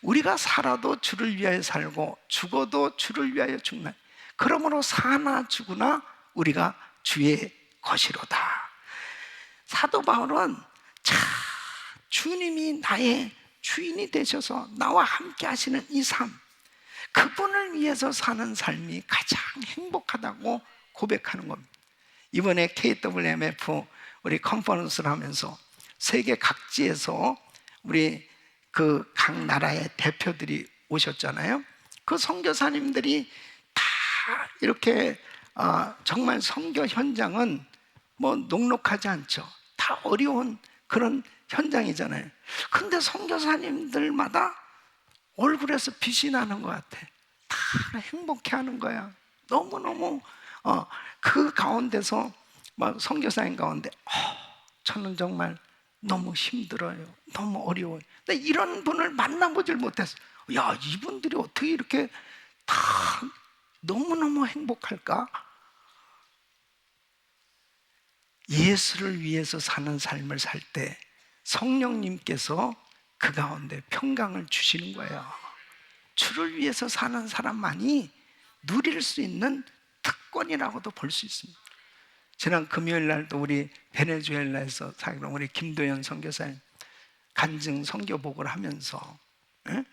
우리가 살아도 주를 위하여 살고 죽어도 주를 위하여 죽나, 그러므로 사나 죽으나 우리가 주의 것이로다. 사도 바울은 주님이 나의 주인이 되셔서 나와 함께 하시는 이 삶, 그분을 위해서 사는 삶이 가장 행복하다고 고백하는 겁니다. 이번에 KWMF 우리 컨퍼런스를 하면서 세계 각지에서 우리 그 각 나라의 대표들이 오셨잖아요. 그 선교사님들이 다 이렇게 정말 선교 현장은 뭐 녹록하지 않죠. 다 어려운 그런 현장이잖아요. 근데 선교사님들마다 얼굴에서 빛이 나는 것 같아. 다 행복해하는 거야. 너무너무 그 가운데서 막 선교사님 가운데 저는 정말 너무 힘들어요. 너무 어려워요. 근데 이런 분을 만나보질 못했어. 야, 이분들이 어떻게 이렇게 다 너무너무 행복할까? 예수를 위해서 사는 삶을 살 때 성령님께서 그 가운데 평강을 주시는 거예요. 주를 위해서 사는 사람만이 누릴 수 있는 특권이라고도 볼 수 있습니다. 지난 금요일 날도 우리 베네수엘라에서 사역한 우리 김도현 선교사님 간증 선교복을 하면서 막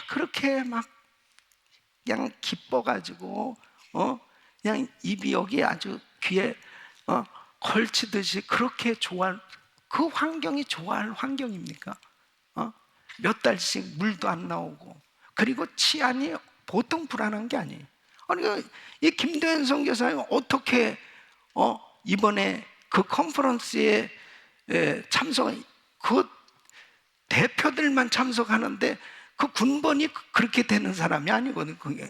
그렇게 막 그냥 기뻐가지고 그냥 입이 여기 아주 귀에 걸치듯이 그렇게 좋아할, 그 환경이 좋아할 환경입니까? 몇 달씩 물도 안 나오고, 그리고 치안이 보통 불안한 게 아니에요. 아니, 이 김도현 선교사님 어떻게 이번에 그 컨퍼런스에 참석, 그 대표들만 참석하는데 그 군번이 그렇게 되는 사람이 아니거든, 그게.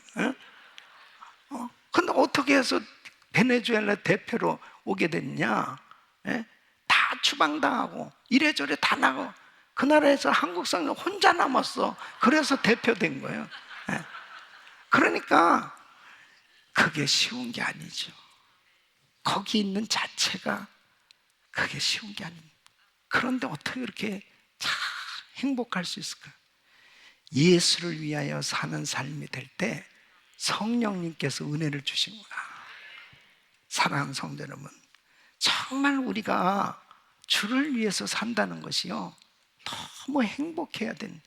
근데 어떻게 해서 베네수엘라 대표로 오게 됐냐? 다 추방당하고 이래저래 다 나가고 그 나라에서 한국 사람 혼자 남았어. 그래서 대표된 거예요. 그러니까 그게 쉬운 게 아니죠. 거기 있는 자체가 그게 쉬운 게 아닙니다. 그런데 어떻게 이렇게 참 행복할 수 있을까? 예수를 위하여 사는 삶이 될 때 성령님께서 은혜를 주시는구나. 사랑하는 성도 여러분, 정말 우리가 주를 위해서 산다는 것이요, 너무 행복해야 되는,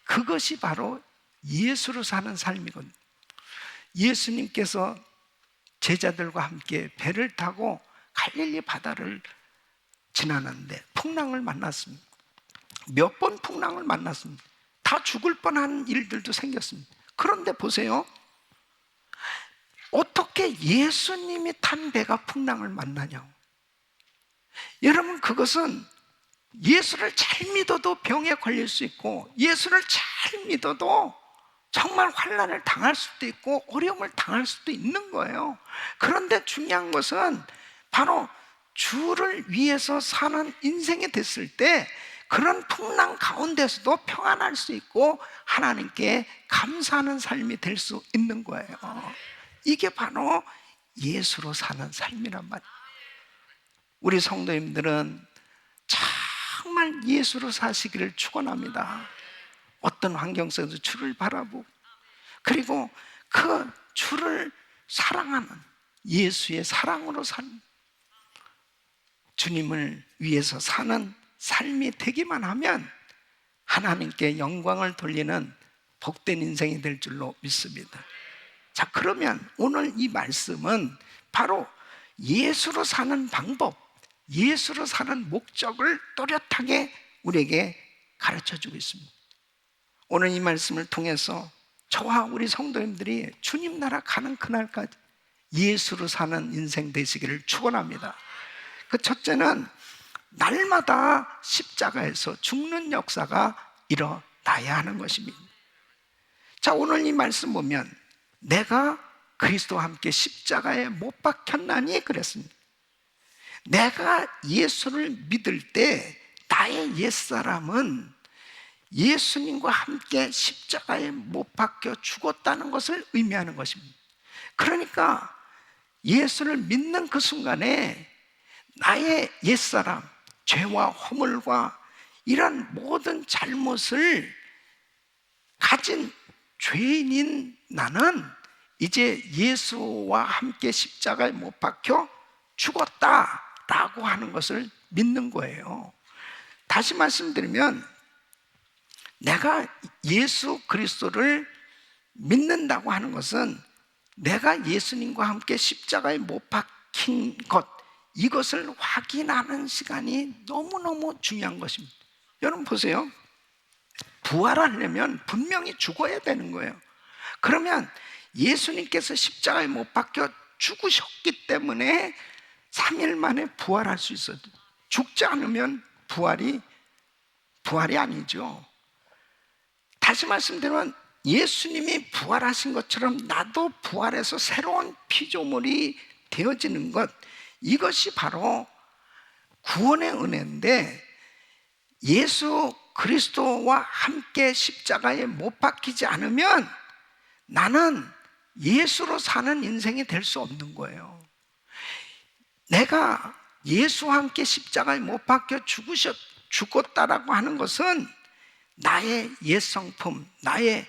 그것이 바로 예수로 사는 삶이거든요. 예수님께서 제자들과 함께 배를 타고 갈릴리 바다를 지나는데 풍랑을 만났습니다. 몇 번 풍랑을 만났습니다. 다 죽을 뻔한 일들도 생겼습니다. 그런데 보세요, 어떻게 예수님이 탄 배가 풍랑을 만나냐고. 여러분, 그것은 예수를 잘 믿어도 병에 걸릴 수 있고, 예수를 잘 믿어도 정말 환난을 당할 수도 있고 어려움을 당할 수도 있는 거예요. 그런데 중요한 것은 바로 주를 위해서 사는 인생이 됐을 때 그런 풍랑 가운데서도 평안할 수 있고 하나님께 감사하는 삶이 될 수 있는 거예요. 이게 바로 예수로 사는 삶이란 말이에요. 우리 성도님들은 정말 예수로 사시기를 축원합니다. 어떤 환경 속에서 주를 바라보고, 그리고 그 주를 사랑하는 예수의 사랑으로 사는, 주님을 위해서 사는 삶이 되기만 하면 하나님께 영광을 돌리는 복된 인생이 될 줄로 믿습니다. 자, 그러면 오늘 이 말씀은 바로 예수로 사는 방법, 예수로 사는 목적을 또렷하게 우리에게 가르쳐주고 있습니다. 오늘 이 말씀을 통해서 저와 우리 성도님들이 주님 나라 가는 그날까지 예수로 사는 인생 되시기를 축원합니다. 그 첫째는 날마다 십자가에서 죽는 역사가 나야 하는 것입니다. 자, 오늘 이 말씀 보면 내가 그리스도와 함께 십자가에 못 박혔나니 그랬습니다. 내가 예수를 믿을 때 나의 옛사람은 예수님과 함께 십자가에 못 박혀 죽었다는 것을 의미하는 것입니다. 그러니까 예수를 믿는 그 순간에 나의 옛사람, 죄와 허물과 이런 모든 잘못을 가진 죄인인 나는 이제 예수와 함께 십자가에 못 박혀 죽었다라고 하는 것을 믿는 거예요. 다시 말씀드리면 내가 예수 그리스도를 믿는다고 하는 것은 내가 예수님과 함께 십자가에 못 박힌 것, 이것을 확인하는 시간이 너무너무 중요한 것입니다. 여러분 보세요. 부활하려면 분명히 죽어야 되는 거예요. 그러면 예수님께서 십자가에 못 박혀 죽으셨기 때문에 3일 만에 부활할 수 있어요. 죽지 않으면 부활이 아니죠. 다시 말씀드리면 예수님이 부활하신 것처럼 나도 부활해서 새로운 피조물이 되어지는 것, 이것이 바로 구원의 은혜인데, 예수 그리스도와 함께 십자가에 못 박히지 않으면 나는 예수로 사는 인생이 될 수 없는 거예요. 내가 예수와 함께 십자가에 못 박혀 죽었다라고 하는 것은 나의 옛성품, 나의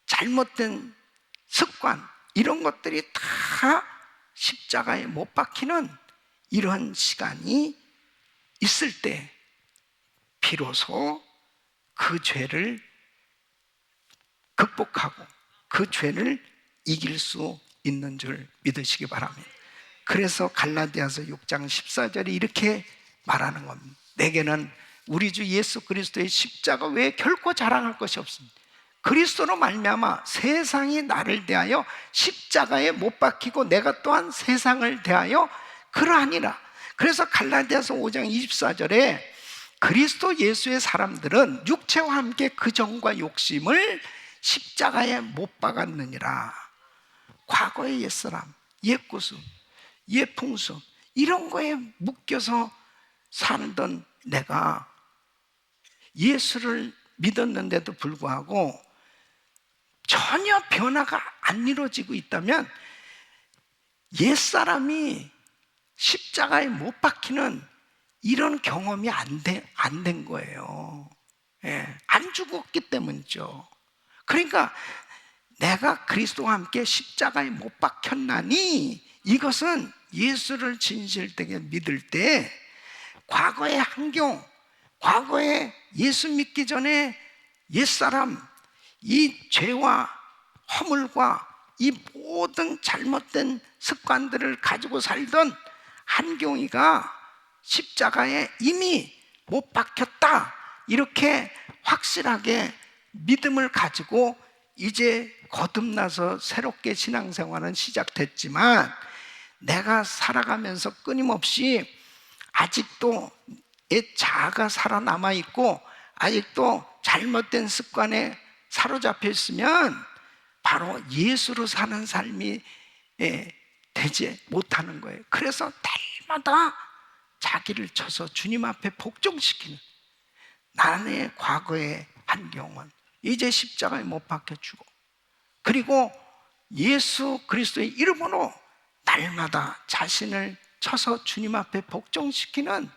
잘못된 습관, 이런 것들이 다 십자가에 못 박히는 이런 시간이 있을 때 비로소 그 죄를 극복하고 그 죄를 이길 수 있는 줄 믿으시기 바랍니다. 그래서 갈라디아서 6장 14절에 이렇게 말하는 겁니다. 내게는 우리 주 예수 그리스도의 십자가 외에 결코 자랑할 것이 없습니다. 그리스도로 말미암아 세상이 나를 대하여 십자가에 못 박히고 내가 또한 세상을 대하여 그러하니라. 그래서 갈라디아서 5장 24절에 그리스도 예수의 사람들은 육체와 함께 그 정과 욕심을 십자가에 못 박았느니라. 과거의 옛사람, 옛구습, 옛풍습, 이런 거에 묶여서 살던 내가 예수를 믿었는데도 불구하고 전혀 변화가 안 이루어지고 있다면 옛사람이 십자가에 못 박히는 이런 경험이 안 된 거예요. 안 죽었기 때문이죠. 그러니까 내가 그리스도와 함께 십자가에 못 박혔나니, 이것은 예수를 진실되게 믿을 때 과거의 환경, 과거에 예수 믿기 전에 옛사람, 이 죄와 허물과 이 모든 잘못된 습관들을 가지고 살던 한경이가 십자가에 이미 못 박혔다, 이렇게 확실하게 믿음을 가지고 이제 거듭나서 새롭게 신앙생활은 시작됐지만, 내가 살아가면서 끊임없이 아직도 내 자아가 살아남아 있고 아직도 잘못된 습관에 사로잡혀 있으면 바로 예수로 사는 삶이 되지 못하는 거예요. 그래서 날마다 자기를 쳐서 주님 앞에 복종시키는, 나의 과거의 한경은 이제 십자가에 못 박혀 죽어, 그리고 예수 그리스도의 이름으로 날마다 자신을 쳐서 주님 앞에 복종시키는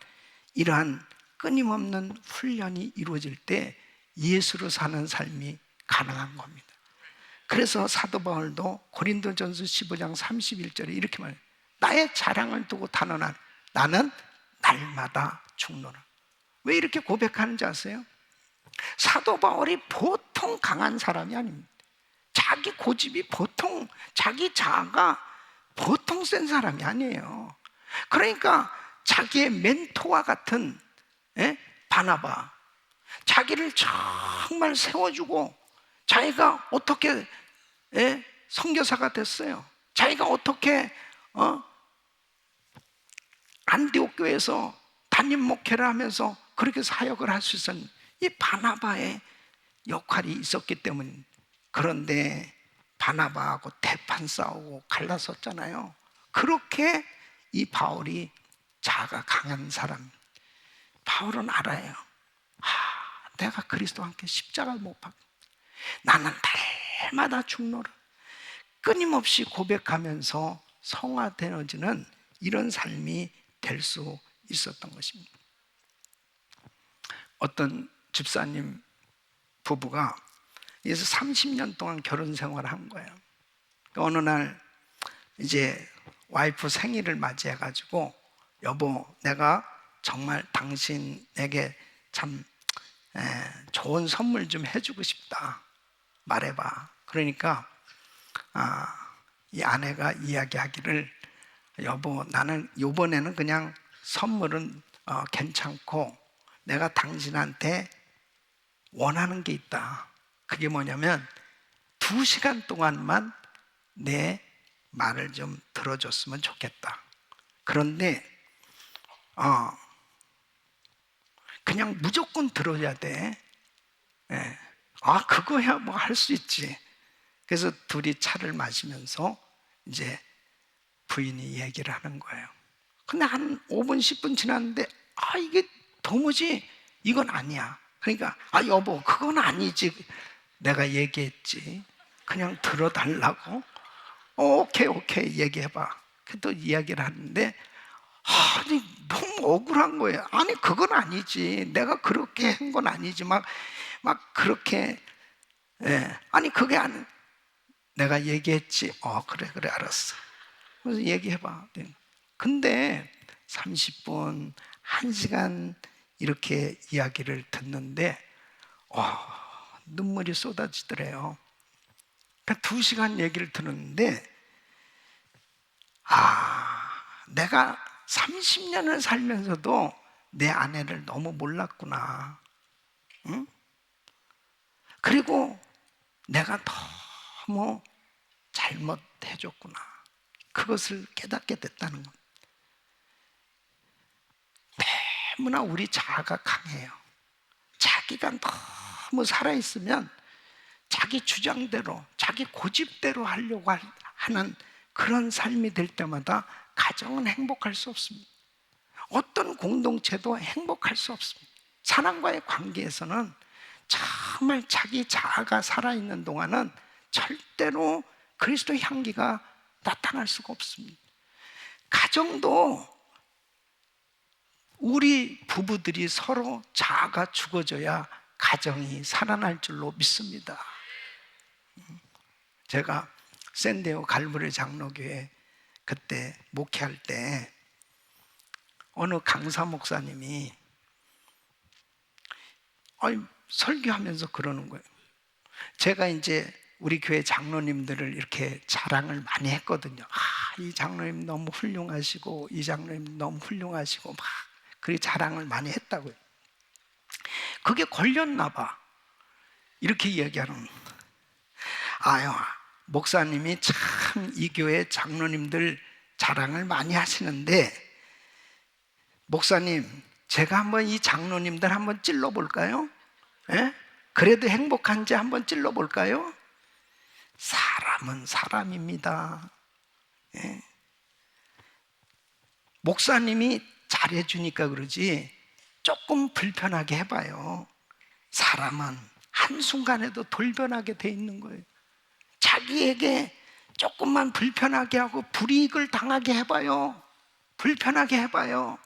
이러한 끊임없는 훈련이 이루어질 때 예수로 사는 삶이 가능한 겁니다. 그래서 사도 바울도 고린도전서 15장 31절에 이렇게 말해요. 나의 자랑을 두고 단언한 나는 날마다 죽노라. 왜 이렇게 고백하는지 아세요? 사도 바울이 보통 강한 사람이 아닙니다. 자기 고집이 보통, 자기 자아가 보통 센 사람이 아니에요. 그러니까 자기의 멘토와 같은 바나바, 자기를 정말 세워주고, 자기가 어떻게 선교사가 됐어요. 자기가 어떻게 안디옥 교회에서 담임 목회를 하면서 그렇게 사역을 할 수 있었는지, 이 바나바의 역할이 있었기 때문. 그런데 바나바하고 대판 싸우고 갈라섰잖아요. 그렇게 이 바울이 자아가 강한 사람. 바울은 알아요. 내가 그리스도와 함께 십자가를 못 박고 나는 날마다 죽노라. 끊임없이 고백하면서 성화되어지는 이런 삶이 될 수 있었던 것입니다. 어떤 집사님 부부가 그래서 30년 동안 결혼 생활을 한 거예요. 어느 날 이제 와이프 생일을 맞이해 가지고 여보, 내가 정말 당신에게 참 좋은 선물 좀 해주고 싶다. 말해봐. 그러니까 이 아내가 이야기하기를 여보, 나는 이번에는 그냥 선물은 괜찮고 내가 당신한테 원하는 게 있다. 그게 뭐냐면 2시간 동안만 내 말을 좀 들어줬으면 좋겠다. 그런데 그냥 무조건 들어야 돼. 그거야 뭐 할 수 있지. 그래서 둘이 차를 마시면서 이제 부인이 얘기를 하는 거예요. 근데 한 5분 10분 지났는데 이게 도무지 이건 아니야. 그러니까 여보, 그건 아니지. 내가 얘기했지. 그냥 들어달라고. 오케이 얘기해봐. 또 이야기를 하는데 너무 억울한 거예요. 아니 그건 아니지. 내가 그렇게 한 건 아니지. 막 그렇게 아니 그게 아니. 내가 얘기했지. 그래 알았어. 그래서 얘기해봐. 근데 30분 1시간 이렇게 이야기를 듣는데 눈물이 쏟아지더래요. 그러니까 2시간 얘기를 들었는데 내가 30년을 살면서도 내 아내를 너무 몰랐구나. 응? 그리고 내가 너무 잘못해줬구나. 그것을 깨닫게 됐다는 것. 너무나 우리 자아가 강해요. 자기가 너무 살아있으면 자기 주장대로, 자기 고집대로 하려고 하는 그런 삶이 될 때마다 가정은 행복할 수 없습니다. 어떤 공동체도 행복할 수 없습니다. 사람과의 관계에서는 정말 자기 자아가 살아있는 동안은 절대로 그리스도 향기가 나타날 수가 없습니다. 가정도 우리 부부들이 서로 자아가 죽어져야 가정이 살아날 줄로 믿습니다. 제가 샌디에고 갈보리 장로교회 그때 목회할 때 어느 강사 목사님이 설교하면서 그러는 거예요. 제가 이제 우리 교회 장로님들을 이렇게 자랑을 많이 했거든요. 이 장로님 너무 훌륭하시고 이 장로님 너무 훌륭하시고 막 그렇게 자랑을 많이 했다고요. 그게 걸렸나 봐. 이렇게 이야기하는 목사님이 참 이 교회 장로님들 자랑을 많이 하시는데 목사님, 제가 한번 이 장로님들 한번 찔러볼까요? 그래도 행복한지 한번 찔러볼까요? 사람은 사람입니다. 목사님이 잘해주니까 그러지 조금 불편하게 해봐요. 사람은 한순간에도 돌변하게 돼 있는 거예요. 자기에게 조금만 불편하게 하고 불이익을 당하게 해봐요. 불편하게 해봐요.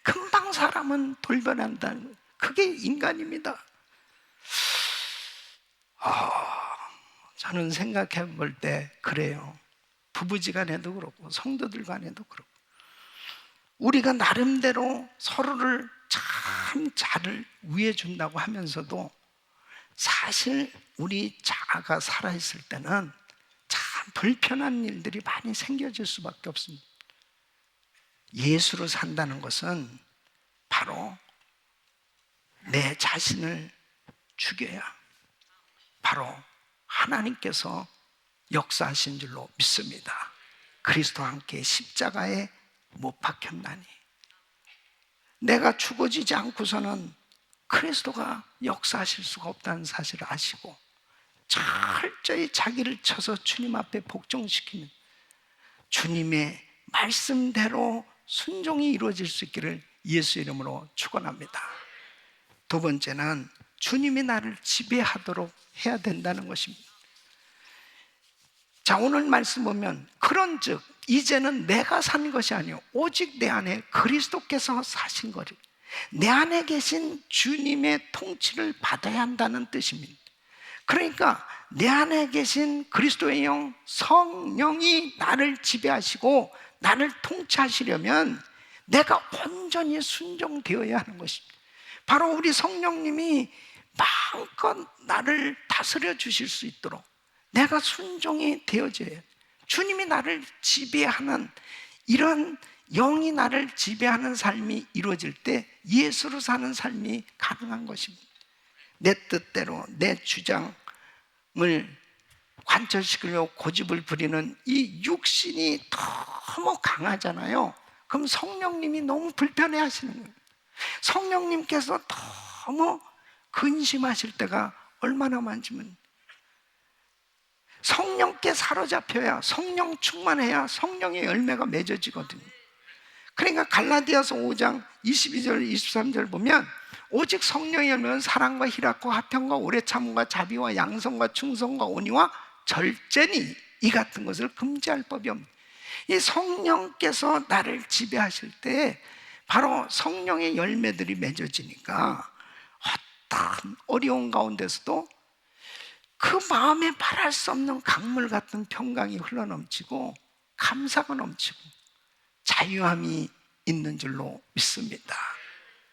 금방 사람은 돌변한다는 거예요. 그게 인간입니다. 저는 생각해 볼 때 그래요. 부부지간에도 그렇고 성도들 간에도 그렇고 우리가 나름대로 서로를 참 잘 위해준다고 하면서도 사실 우리 자아가 살아있을 때는 참 불편한 일들이 많이 생겨질 수밖에 없습니다. 예수로 산다는 것은 바로 내 자신을 죽여야 바로 하나님께서 역사하신 줄로 믿습니다. 그리스도와 함께 십자가에 못 박혔나니 내가 죽어지지 않고서는 그리스도가 역사하실 수가 없다는 사실을 아시고 철저히 자기를 쳐서 주님 앞에 복종시키는 주님의 말씀대로 순종이 이루어질 수 있기를 예수 이름으로 축원합니다. 두 번째는 주님이 나를 지배하도록 해야 된다는 것입니다. 자, 오늘 말씀 보면 그런즉 이제는 내가 산 것이 아니요 오직 내 안에 그리스도께서 사신 거를, 내 안에 계신 주님의 통치를 받아야 한다는 뜻입니다. 그러니까 내 안에 계신 그리스도의 영 성령이 나를 지배하시고 나를 통치하시려면 내가 온전히 순종되어야 하는 것입니다. 바로 우리 성령님이 마음껏 나를 다스려 주실 수 있도록 내가 순종이 되어져야 해요. 주님이 나를 지배하는, 이런 영이 나를 지배하는 삶이 이루어질 때 예수로 사는 삶이 가능한 것입니다. 내 뜻대로 내 주장을 관철시키려고 고집을 부리는 이 육신이 너무 강하잖아요. 그럼 성령님이 너무 불편해 하시는 거예요. 성령님께서 너무 근심하실 때가 얼마나 많지만, 성령께 사로잡혀야, 성령 충만해야 성령의 열매가 맺어지거든요. 그러니까 갈라디아서 5장 22절 23절 보면 오직 성령의 열매는 사랑과 희락과 화평과 오래 참음과 자비와 양성과 충성과 온유와 절제니 이 같은 것을 금지할 법이 없는, 이 성령께서 나를 지배하실 때 바로 성령의 열매들이 맺어지니까 어떤 어려운 가운데서도 그 마음에 말할 수 없는 강물 같은 평강이 흘러넘치고 감사가 넘치고 자유함이 있는 줄로 믿습니다.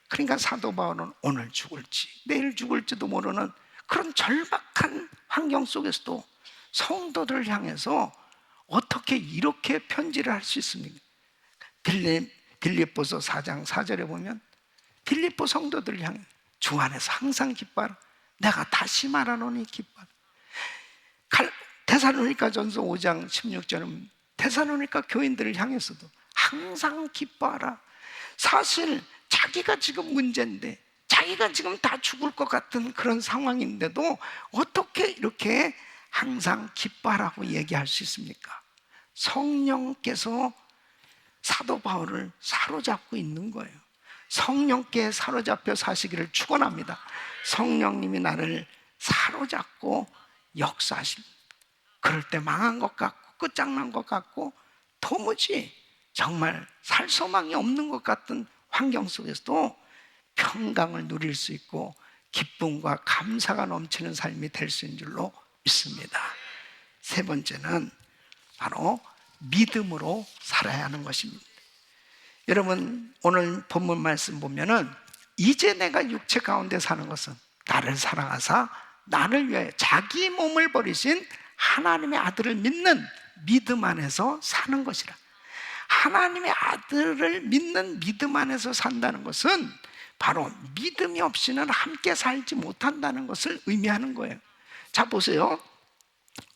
그러니까 사도 바울은 오늘 죽을지 내일 죽을지도 모르는 그런 절박한 환경 속에서도 성도들을 향해서 어떻게 이렇게 편지를 할 수 있습니까? 빌립보서 4장 4절에 보면 빌립보 성도들을 향해 주 안에서 항상 기뻐하라, 내가 다시 말하노니 기뻐하라. 데살로니가전서 5장 16절은 데살로니가 교인들을 향해서도 항상 기뻐하라. 사실 자기가 지금 문제인데, 자기가 지금 다 죽을 것 같은 그런 상황인데도 어떻게 이렇게 항상 기뻐하라고 얘기할 수 있습니까? 성령께서 사도 바울을 사로잡고 있는 거예요. 성령께 사로잡혀 사시기를 축원합니다. 성령님이 나를 사로잡고 역사하십니다. 그럴 때 망한 것 같고 끝장난 것 같고 도무지 정말 살 소망이 없는 것 같은 환경 속에서도 평강을 누릴 수 있고 기쁨과 감사가 넘치는 삶이 될 수 있는 줄로 믿습니다. 세 번째는 바로 믿음으로 살아야 하는 것입니다. 여러분, 오늘 본문 말씀 보면은 이제 내가 육체 가운데 사는 것은 나를 사랑하사 나를 위하여 자기 몸을 버리신 하나님의 아들을 믿는 믿음 안에서 사는 것이라. 하나님의 아들을 믿는 믿음 안에서 산다는 것은 바로 믿음이 없이는 함께 살지 못한다는 것을 의미하는 거예요. 자, 보세요.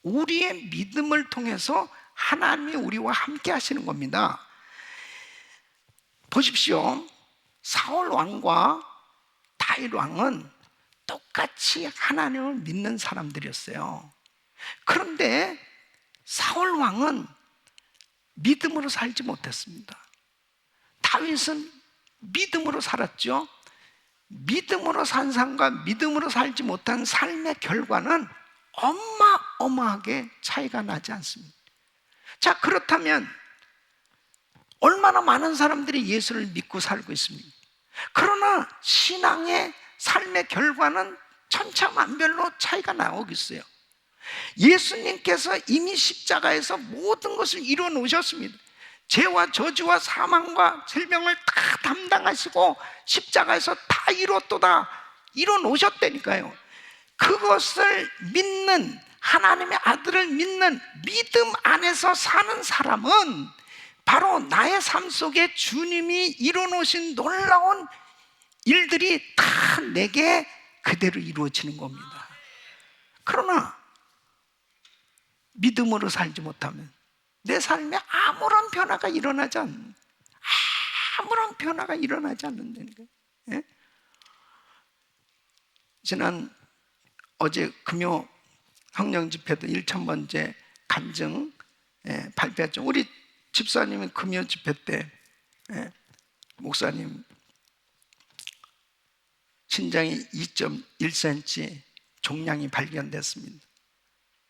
우리의 믿음을 통해서 하나님이 우리와 함께 하시는 겁니다. 보십시오. 사울 왕과 다윗 왕은 똑같이 하나님을 믿는 사람들이었어요. 그런데 사울 왕은 믿음으로 살지 못했습니다. 다윗은 믿음으로 살았죠. 믿음으로 산 삶과 믿음으로 살지 못한 삶의 결과는 어마어마하게 차이가 나지 않습니다. 자, 그렇다면 얼마나 많은 사람들이 예수를 믿고 살고 있습니까? 그러나 신앙의 삶의 결과는 천차만별로 차이가 나오겠어요. 예수님께서 이미 십자가에서 모든 것을 이루어 놓으셨습니다. 죄와 저주와 사망과 질병을 다 담당하시고 십자가에서 다 이루었도다, 이루어 놓으셨다니까요. 그것을 믿는, 하나님의 아들을 믿는 믿음 안에서 사는 사람은 바로 나의 삶 속에 주님이 이루어 놓으신 놀라운 일들이 다 내게 그대로 이루어지는 겁니다. 그러나 믿음으로 살지 못하면 내 삶에 아무런 변화가 일어나지 않는다는 거예요. 예? 어제 금요 성령 집회도 1000번째 간증 발표했죠. 우리 집사님이 금요 집회 때 목사님 신장이 2.1cm 종양이 발견됐습니다.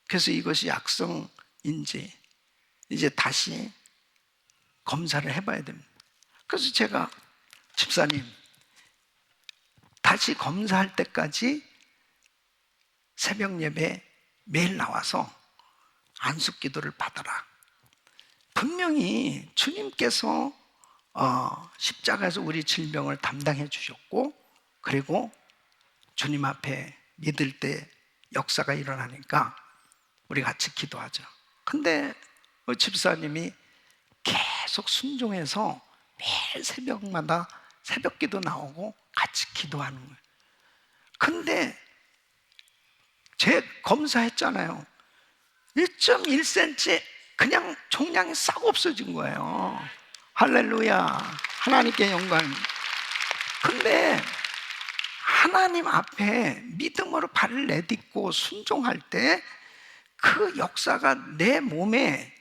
그래서 이것이 악성인지 이제 다시 검사를 해봐야 됩니다. 그래서 제가 집사님 다시 검사할 때까지 새벽 예배 매일 나와서 안식 기도를 받아라. 분명히 주님께서 십자가에서 우리 질병을 담당해 주셨고, 그리고 주님 앞에 믿을 때 역사가 일어나니까 우리 같이 기도하죠. 근데 집사님이 계속 순종해서 매일 새벽마다 새벽 기도 나오고 같이 기도하는 거예요. 근데 제 검사했잖아요. 1.1cm 그냥 종양이 싹 없어진 거예요. 할렐루야. 하나님께 영광. 근데 하나님 앞에 믿음으로 발을 내딛고 순종할 때 그 역사가 내 몸에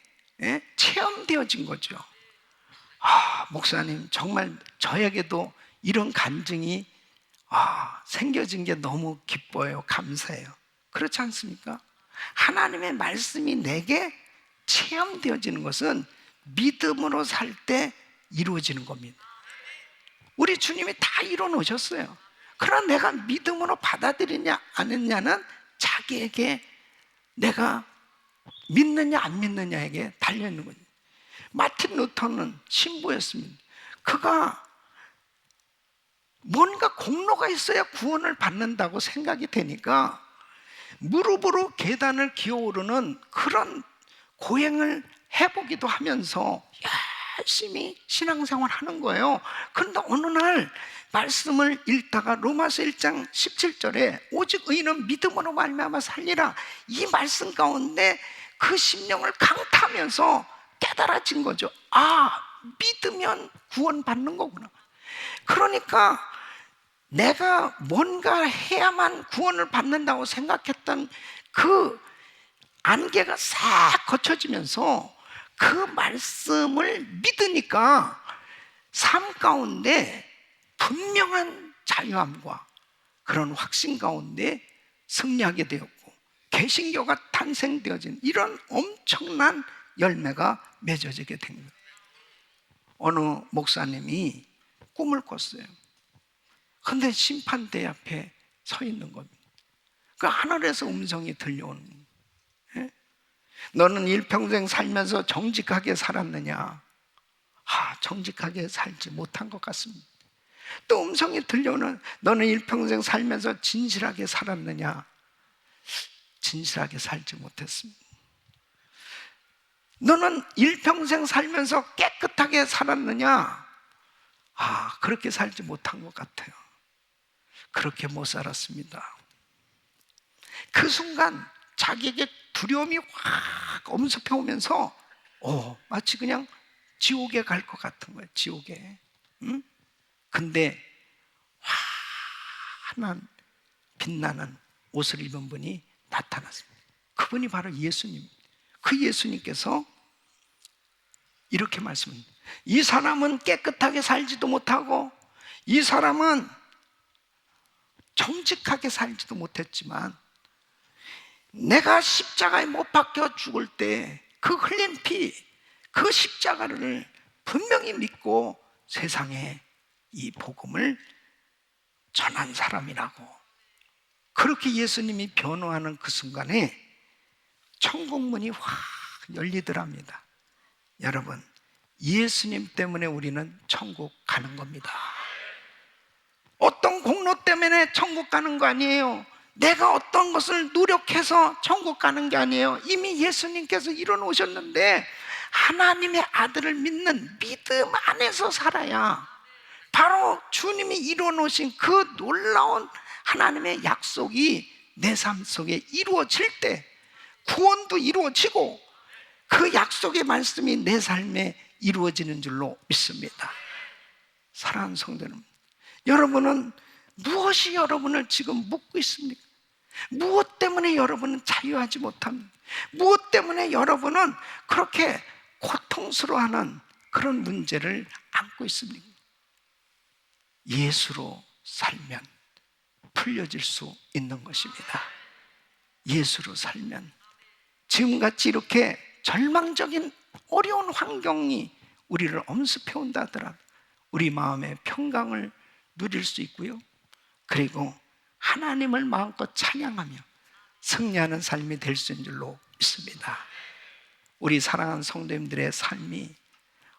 체험되어진 거죠. 목사님 정말 저에게도 이런 간증이 생겨진 게 너무 기뻐요. 감사해요. 그렇지 않습니까? 하나님의 말씀이 내게 체험되어지는 것은 믿음으로 살 때 이루어지는 겁니다. 우리 주님이 다 이뤄 놓으셨어요. 그러나 내가 믿음으로 받아들이냐 안 했냐는 자기에게, 내가 믿느냐 안 믿느냐에게 달려있는 거죠. 마틴 루터는 신부였습니다. 그가 뭔가 공로가 있어야 구원을 받는다고 생각이 되니까 무릎으로 계단을 기어오르는 그런 고행을 해보기도 하면서 열심히 신앙생활 하는 거예요. 그런데 어느 날 말씀을 읽다가 로마서 1장 17절에 오직 의인은 믿음으로 말미암아 살리라, 이 말씀 가운데 그 심령을 강타하면서 깨달아진 거죠. 믿으면 구원받는 거구나. 그러니까 내가 뭔가 해야만 구원을 받는다고 생각했던 그 안개가 싹 거쳐지면서 그 말씀을 믿으니까 삶 가운데 분명한 자유함과 그런 확신 가운데 승리하게 되었고, 개신교가 탄생되어진 이런 엄청난 열매가 맺어지게 된 거예요. 어느 목사님이 꿈을 꿨어요. 근데 심판대 앞에 서 있는 겁니다. 그 하늘에서 음성이 들려오는 거예요. 너는 일평생 살면서 정직하게 살았느냐? 정직하게 살지 못한 것 같습니다. 또 음성이 들려오는, 너는 일평생 살면서 진실하게 살았느냐? 진실하게 살지 못했습니다. 너는 일평생 살면서 깨끗하게 살았느냐? 그렇게 살지 못한 것 같아요. 그렇게 못 살았습니다. 그 순간 자기에게 두려움이 확 엄습해 오면서 마치 그냥 지옥에 갈 것 같은 거예요. 지옥에. 근데 환한 빛나는 옷을 입은 분이 나타났습니다. 그분이 바로 예수님. 그 예수님께서 이렇게 말씀합니다. 이 사람은 깨끗하게 살지도 못하고, 이 사람은 정직하게 살지도 못했지만, 내가 십자가에 못 박혀 죽을 때 그 흘린 피, 그 십자가를 분명히 믿고 세상에 이 복음을 전한 사람이라고. 그렇게 예수님이 변호하는 그 순간에 천국 문이 확 열리더랍니다. 여러분, 예수님 때문에 우리는 천국 가는 겁니다. 어떤 공로 때문에 천국 가는 거 아니에요. 내가 어떤 것을 노력해서 천국 가는 게 아니에요. 이미 예수님께서 이뤄놓으셨는데, 하나님의 아들을 믿는 믿음 안에서 살아야 바로 주님이 이뤄놓으신 그 놀라운 하나님의 약속이 내 삶 속에 이루어질 때 구원도 이루어지고 그 약속의 말씀이 내 삶에 이루어지는 줄로 믿습니다. 사랑하는 성도님, 여러분은 무엇이 여러분을 지금 묶고 있습니까? 무엇 때문에 여러분은 자유하지 못합니까? 무엇 때문에 여러분은 그렇게 고통스러워하는 그런 문제를 안고 있습니까? 예수로 살면 풀려질 수 있는 것입니다. 예수로 살면 지금같이 이렇게 절망적인 어려운 환경이 우리를 엄습해 온다 하더라도 우리 마음의 평강을 누릴 수 있고요, 그리고 하나님을 마음껏 찬양하며 승리하는 삶이 될 수 있는 줄로 믿습니다. 우리 사랑하는 성도님들의 삶이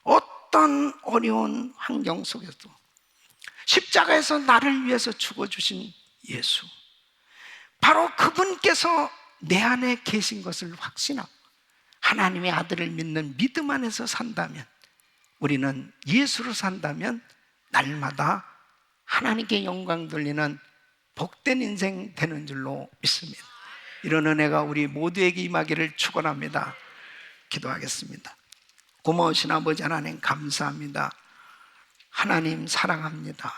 어떤 어려운 환경 속에서도 십자가에서 나를 위해서 죽어주신 예수, 바로 그분께서 내 안에 계신 것을 확신하고 하나님의 아들을 믿는 믿음 안에서 산다면, 우리는 예수로 산다면 날마다 하나님께 영광 돌리는 복된 인생 되는 줄로 믿습니다. 이런 은혜가 우리 모두에게 임하기를 축원합니다. 기도하겠습니다. 고마우신 아버지 하나님, 감사합니다. 하나님 사랑합니다.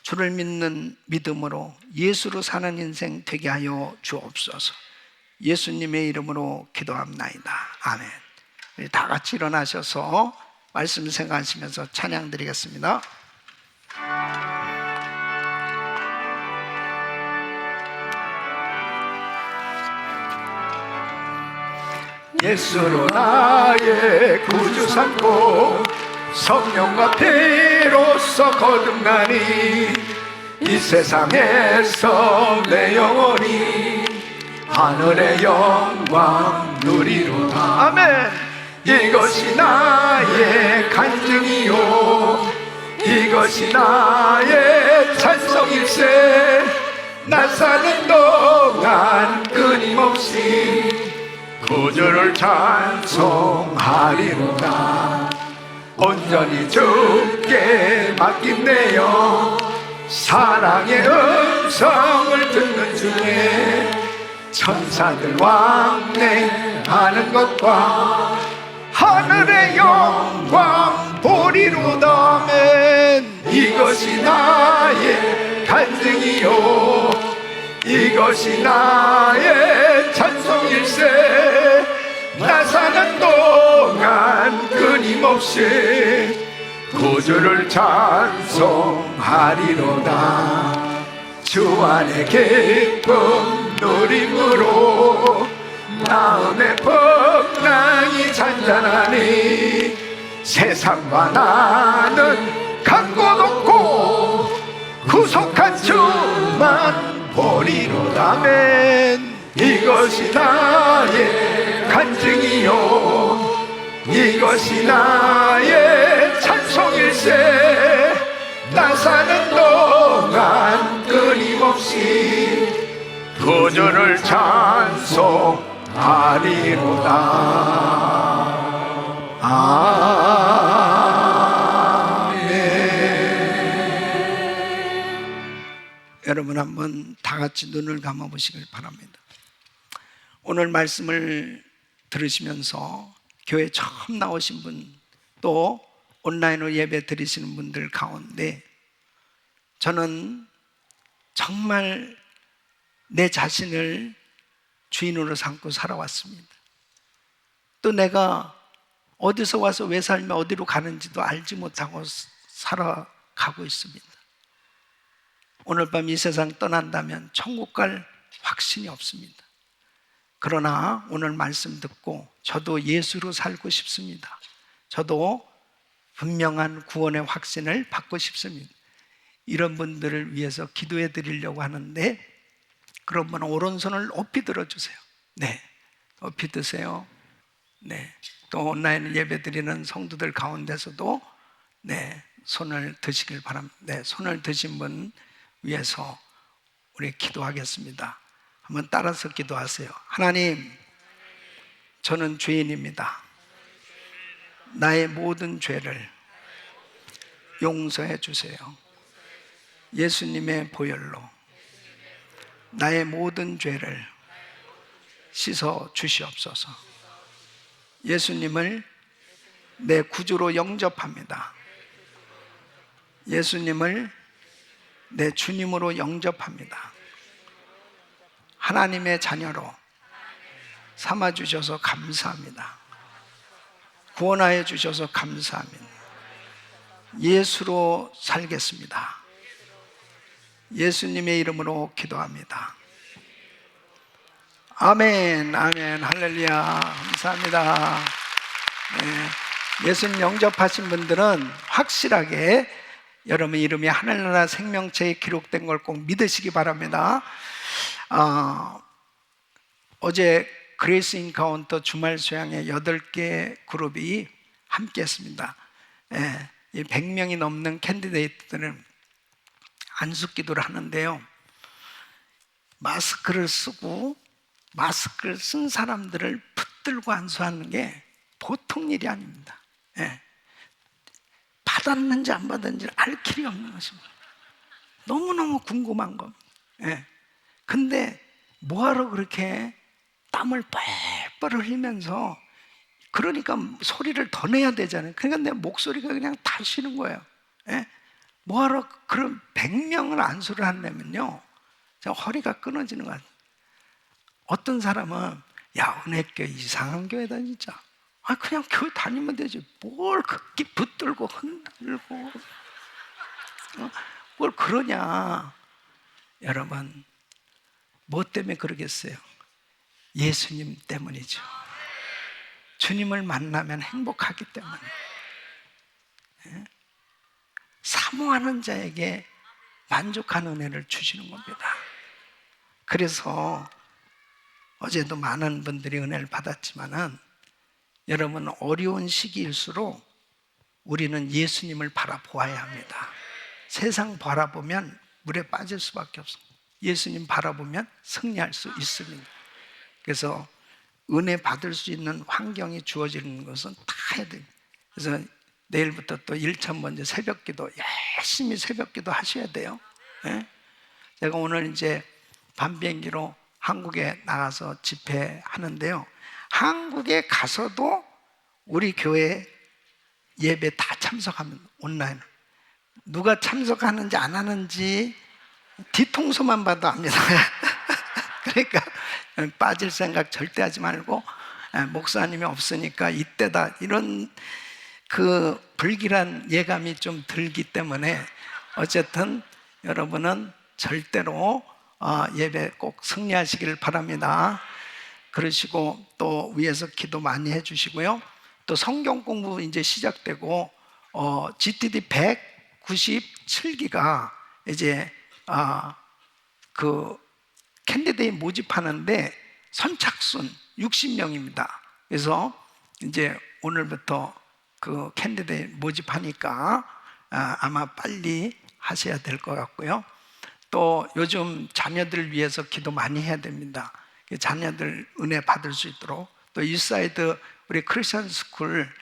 주를 믿는 믿음으로 예수로 사는 인생 되게 하여 주옵소서. 예수님의 이름으로 기도합나이다. 아멘. 우리 다 같이 일어나셔서 말씀 생각하시면서 찬양 드리겠습니다. 예수로 나의 구주 삼고 성령과 피로써 거듭나니 이 세상에서 내 영혼이 하늘의 영광 누리로다. 아멘. 이것이 나의 간증이요, 이것이 나의 찬송일세. 날 사는 동안 끊임없이 구주를 찬송하리로다. 온전히 주께 맡긴대요. 사랑의 음성을 듣는 중에 천사들 왕래하는 것과 하늘의 영광 보리로다. 아멘. 이것이 나의 간증이요, 이것이 나의 찬송일세. 나 사는 동안 끊임없이 구주를 찬송하리로다. 주 안에 기쁨 누림으로 마음의 풍랑이 잔잔하니 세상과 나는 간 곳 없고 구속한 주만 보리로다. 아멘. 이것이 나의 간증이요, 이것이 나의 찬송일세. 나 사는 동안 끊임없이 구주를 찬송하리로다. 아멘. 여러분 한번 다 같이 눈을 감아보시길 바랍니다. 오늘 말씀을 들으시면서 교회 처음 나오신 분, 또 온라인으로 예배 드리시는 분들 가운데 저는 정말 내 자신을 주인으로 삼고 살아왔습니다. 또 내가 어디서 와서 왜 살며 어디로 가는지도 알지 못하고 살아가고 있습니다. 오늘 밤 이 세상 떠난다면 천국 갈 확신이 없습니다. 그러나 오늘 말씀 듣고 저도 예수로 살고 싶습니다. 저도 분명한 구원의 확신을 받고 싶습니다. 이런 분들을 위해서 기도해 드리려고 하는데, 그런 분은 오른손을 높이 들어주세요. 네, 높이 드세요. 네, 또 온라인 예배 드리는 성도들 가운데서도 네, 손을 드시길 바랍니다. 네, 손을 드신 분 위해서 우리 기도하겠습니다. 한번 따라서 기도하세요. 하나님, 저는 죄인입니다. 나의 모든 죄를 용서해 주세요. 예수님의 보혈로 나의 모든 죄를 씻어 주시옵소서. 예수님을 내 구주로 영접합니다. 예수님을 내 주님으로 영접합니다. 하나님의 자녀로 삼아주셔서 감사합니다. 구원하여 주셔서 감사합니다. 예수로 살겠습니다. 예수님의 이름으로 기도합니다. 아멘, 아멘, 할렐루야. 감사합니다. 네, 예수님 영접하신 분들은 확실하게 여러분 이름이 하늘나라 생명체에 기록된 걸 꼭 믿으시기 바랍니다. 어제 그레이스 인카운터 주말 수양회 8개 그룹이 함께 했습니다. 이 100명이 넘는 캔디데이트들은 안수기도를 하는데요, 마스크를 쓰고 마스크를 쓴 사람들을 붙들고 안수하는 게 보통 일이 아닙니다. 받았는지 안 받았는지를 알 길이 없는 것입니다. 너무너무 궁금한 겁니다. 근데 뭐하러 그렇게 땀을 뻘뻘 흘리면서, 그러니까 소리를 더 내야 되잖아요. 그러니까 내 목소리가 그냥 다 쉬는 거예요. 뭐하러 그런 100명을 안수를 한다면요, 허리가 끊어지는 것 같아요. 어떤 사람은 야, 은혜교회 이상한 교회다 진짜. 그냥 교회 다니면 되지. 뭘 그렇게 붙들고 흔들고 뭘 그러냐. 여러분, 뭐 때문에 그러겠어요? 예수님 때문이죠. 주님을 만나면 행복하기 때문에. 사모하는 자에게 만족한 은혜를 주시는 겁니다. 그래서 어제도 많은 분들이 은혜를 받았지만은, 여러분 어려운 시기일수록 우리는 예수님을 바라보아야 합니다. 세상 바라보면 물에 빠질 수밖에 없습니다. 예수님 바라보면 승리할 수 있습니다. 그래서 은혜 받을 수 있는 환경이 주어지는 것은 다 해야 됩니다. 그래서 내일부터 또 1천 번째 새벽기도 열심히 새벽기도 하셔야 돼요. 제가 오늘 이제 밤 비행기로 한국에 나가서 집회하는데요, 한국에 가서도 우리 교회 예배 다 참석하면 온라인, 누가 참석하는지 안 하는지 뒤통수만 봐도 압니다. 그러니까 빠질 생각 절대 하지 말고, 목사님이 없으니까 이때다, 이런 그 불길한 예감이 좀 들기 때문에 어쨌든 여러분은 절대로 예배 꼭 승리하시길 바랍니다. 그러시고 또 위에서 기도 많이 해주시고요. 또 성경 공부 이제 시작되고 GTD 197기가 이제 그 캔디데이 모집하는데 선착순 60명입니다. 그래서 이제 오늘부터 그 캔디데이 모집하니까 아마 빨리 하셔야 될 것 같고요. 또 요즘 자녀들 위해서 기도 많이 해야 됩니다. 자녀들 은혜 받을 수 있도록. 또 이사이드 우리 크리스천 스쿨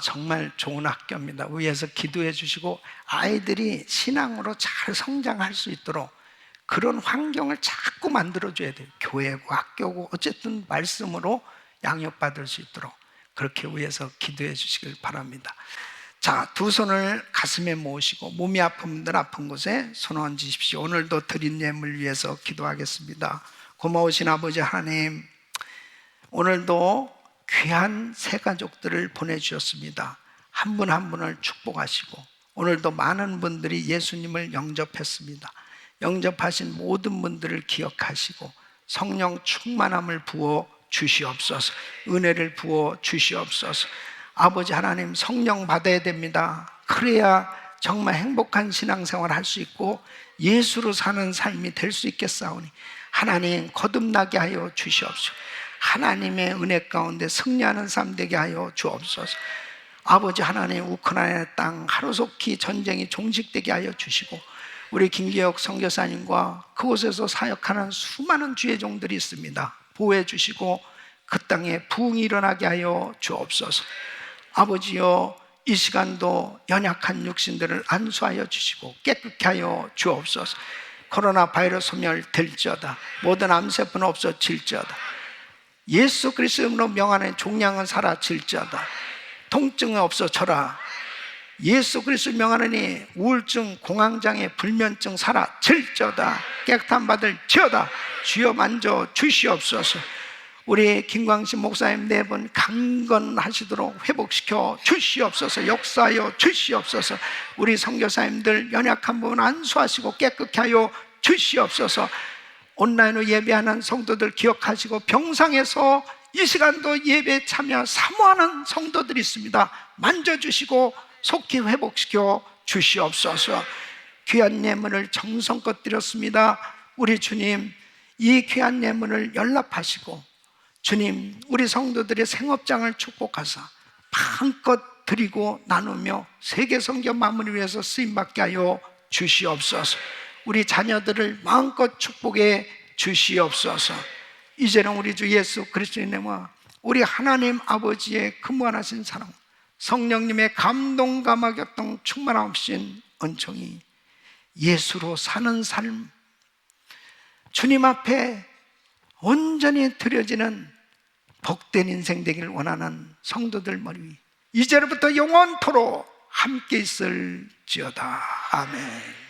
정말 좋은 학교입니다. 위에서 기도해 주시고 아이들이 신앙으로 잘 성장할 수 있도록 그런 환경을 자꾸 만들어줘야 돼요. 교회고 학교고 어쨌든 말씀으로 양육받을 수 있도록 그렇게 위해서 기도해 주시길 바랍니다. 자, 두 손을 가슴에 모으시고 몸이 아픈 분들 아픈 곳에 손 얹으십시오. 오늘도 드린 예물 위해서 기도하겠습니다. 고마우신 아버지 하나님, 오늘도 귀한 새 가족들을 보내주셨습니다. 한 분 한 분을 축복하시고 오늘도 많은 분들이 예수님을 영접했습니다. 영접하신 모든 분들을 기억하시고 성령 충만함을 부어 주시옵소서. 은혜를 부어 주시옵소서. 아버지 하나님, 성령 받아야 됩니다. 그래야 정말 행복한 신앙생활을 할 수 있고 예수로 사는 삶이 될 수 있겠사오니 하나님 거듭나게 하여 주시옵소서. 하나님의 은혜 가운데 승리하는 삶 되게 하여 주옵소서. 아버지 하나님, 우크라이나 땅 하루속히 전쟁이 종식되게 하여 주시고 우리 김기혁 선교사님과 그곳에서 사역하는 수많은 주의 종들이 있습니다. 보호해 주시고 그 땅에 부흥이 일어나게 하여 주옵소서. 아버지여, 이 시간도 연약한 육신들을 안수하여 주시고 깨끗게 하여 주옵소서. 코로나 바이러스 소멸될지어다. 모든 암세포는 없어질지어다. 예수 그리스도로 명하는 종양은 사라질지어다. 통증은 없어져라. 예수 그리스도를 명하느니 우울증, 공황장애, 불면증 사라질지어다. 깨끗함 받을 지어다. 주여 만져 주시옵소서. 우리 김광신 목사님 4분 강건하시도록 회복시켜 주시옵소서. 역사하여 주시옵소서. 우리 선교사님들 연약한 부분 안수하시고 깨끗게 하여 주시옵소서. 온라인으로 예배하는 성도들 기억하시고 병상에서 이 시간도 예배에 참여 사모하는 성도들이 있습니다. 만져주시고 속히 회복시켜 주시옵소서. 귀한 예물을 정성껏 드렸습니다. 우리 주님, 이 귀한 예물을 연락하시고 주님, 우리 성도들의 생업장을 축복하사 마음껏 드리고 나누며 세계 선교 마무리 위해서 쓰임받게 하여 주시옵소서. 우리 자녀들을 마음껏 축복해 주시옵소서. 이제는 우리 주 예수 그리스도의 이름과 우리 하나님 아버지의 근무하신 사랑, 성령님의 감동 감화교통 충만하신 은총이 예수로 사는 삶, 주님 앞에 온전히 드려지는 복된 인생 되기를 원하는 성도들 머리 위 이제로부터 영원토록 함께 있을지어다. 아멘.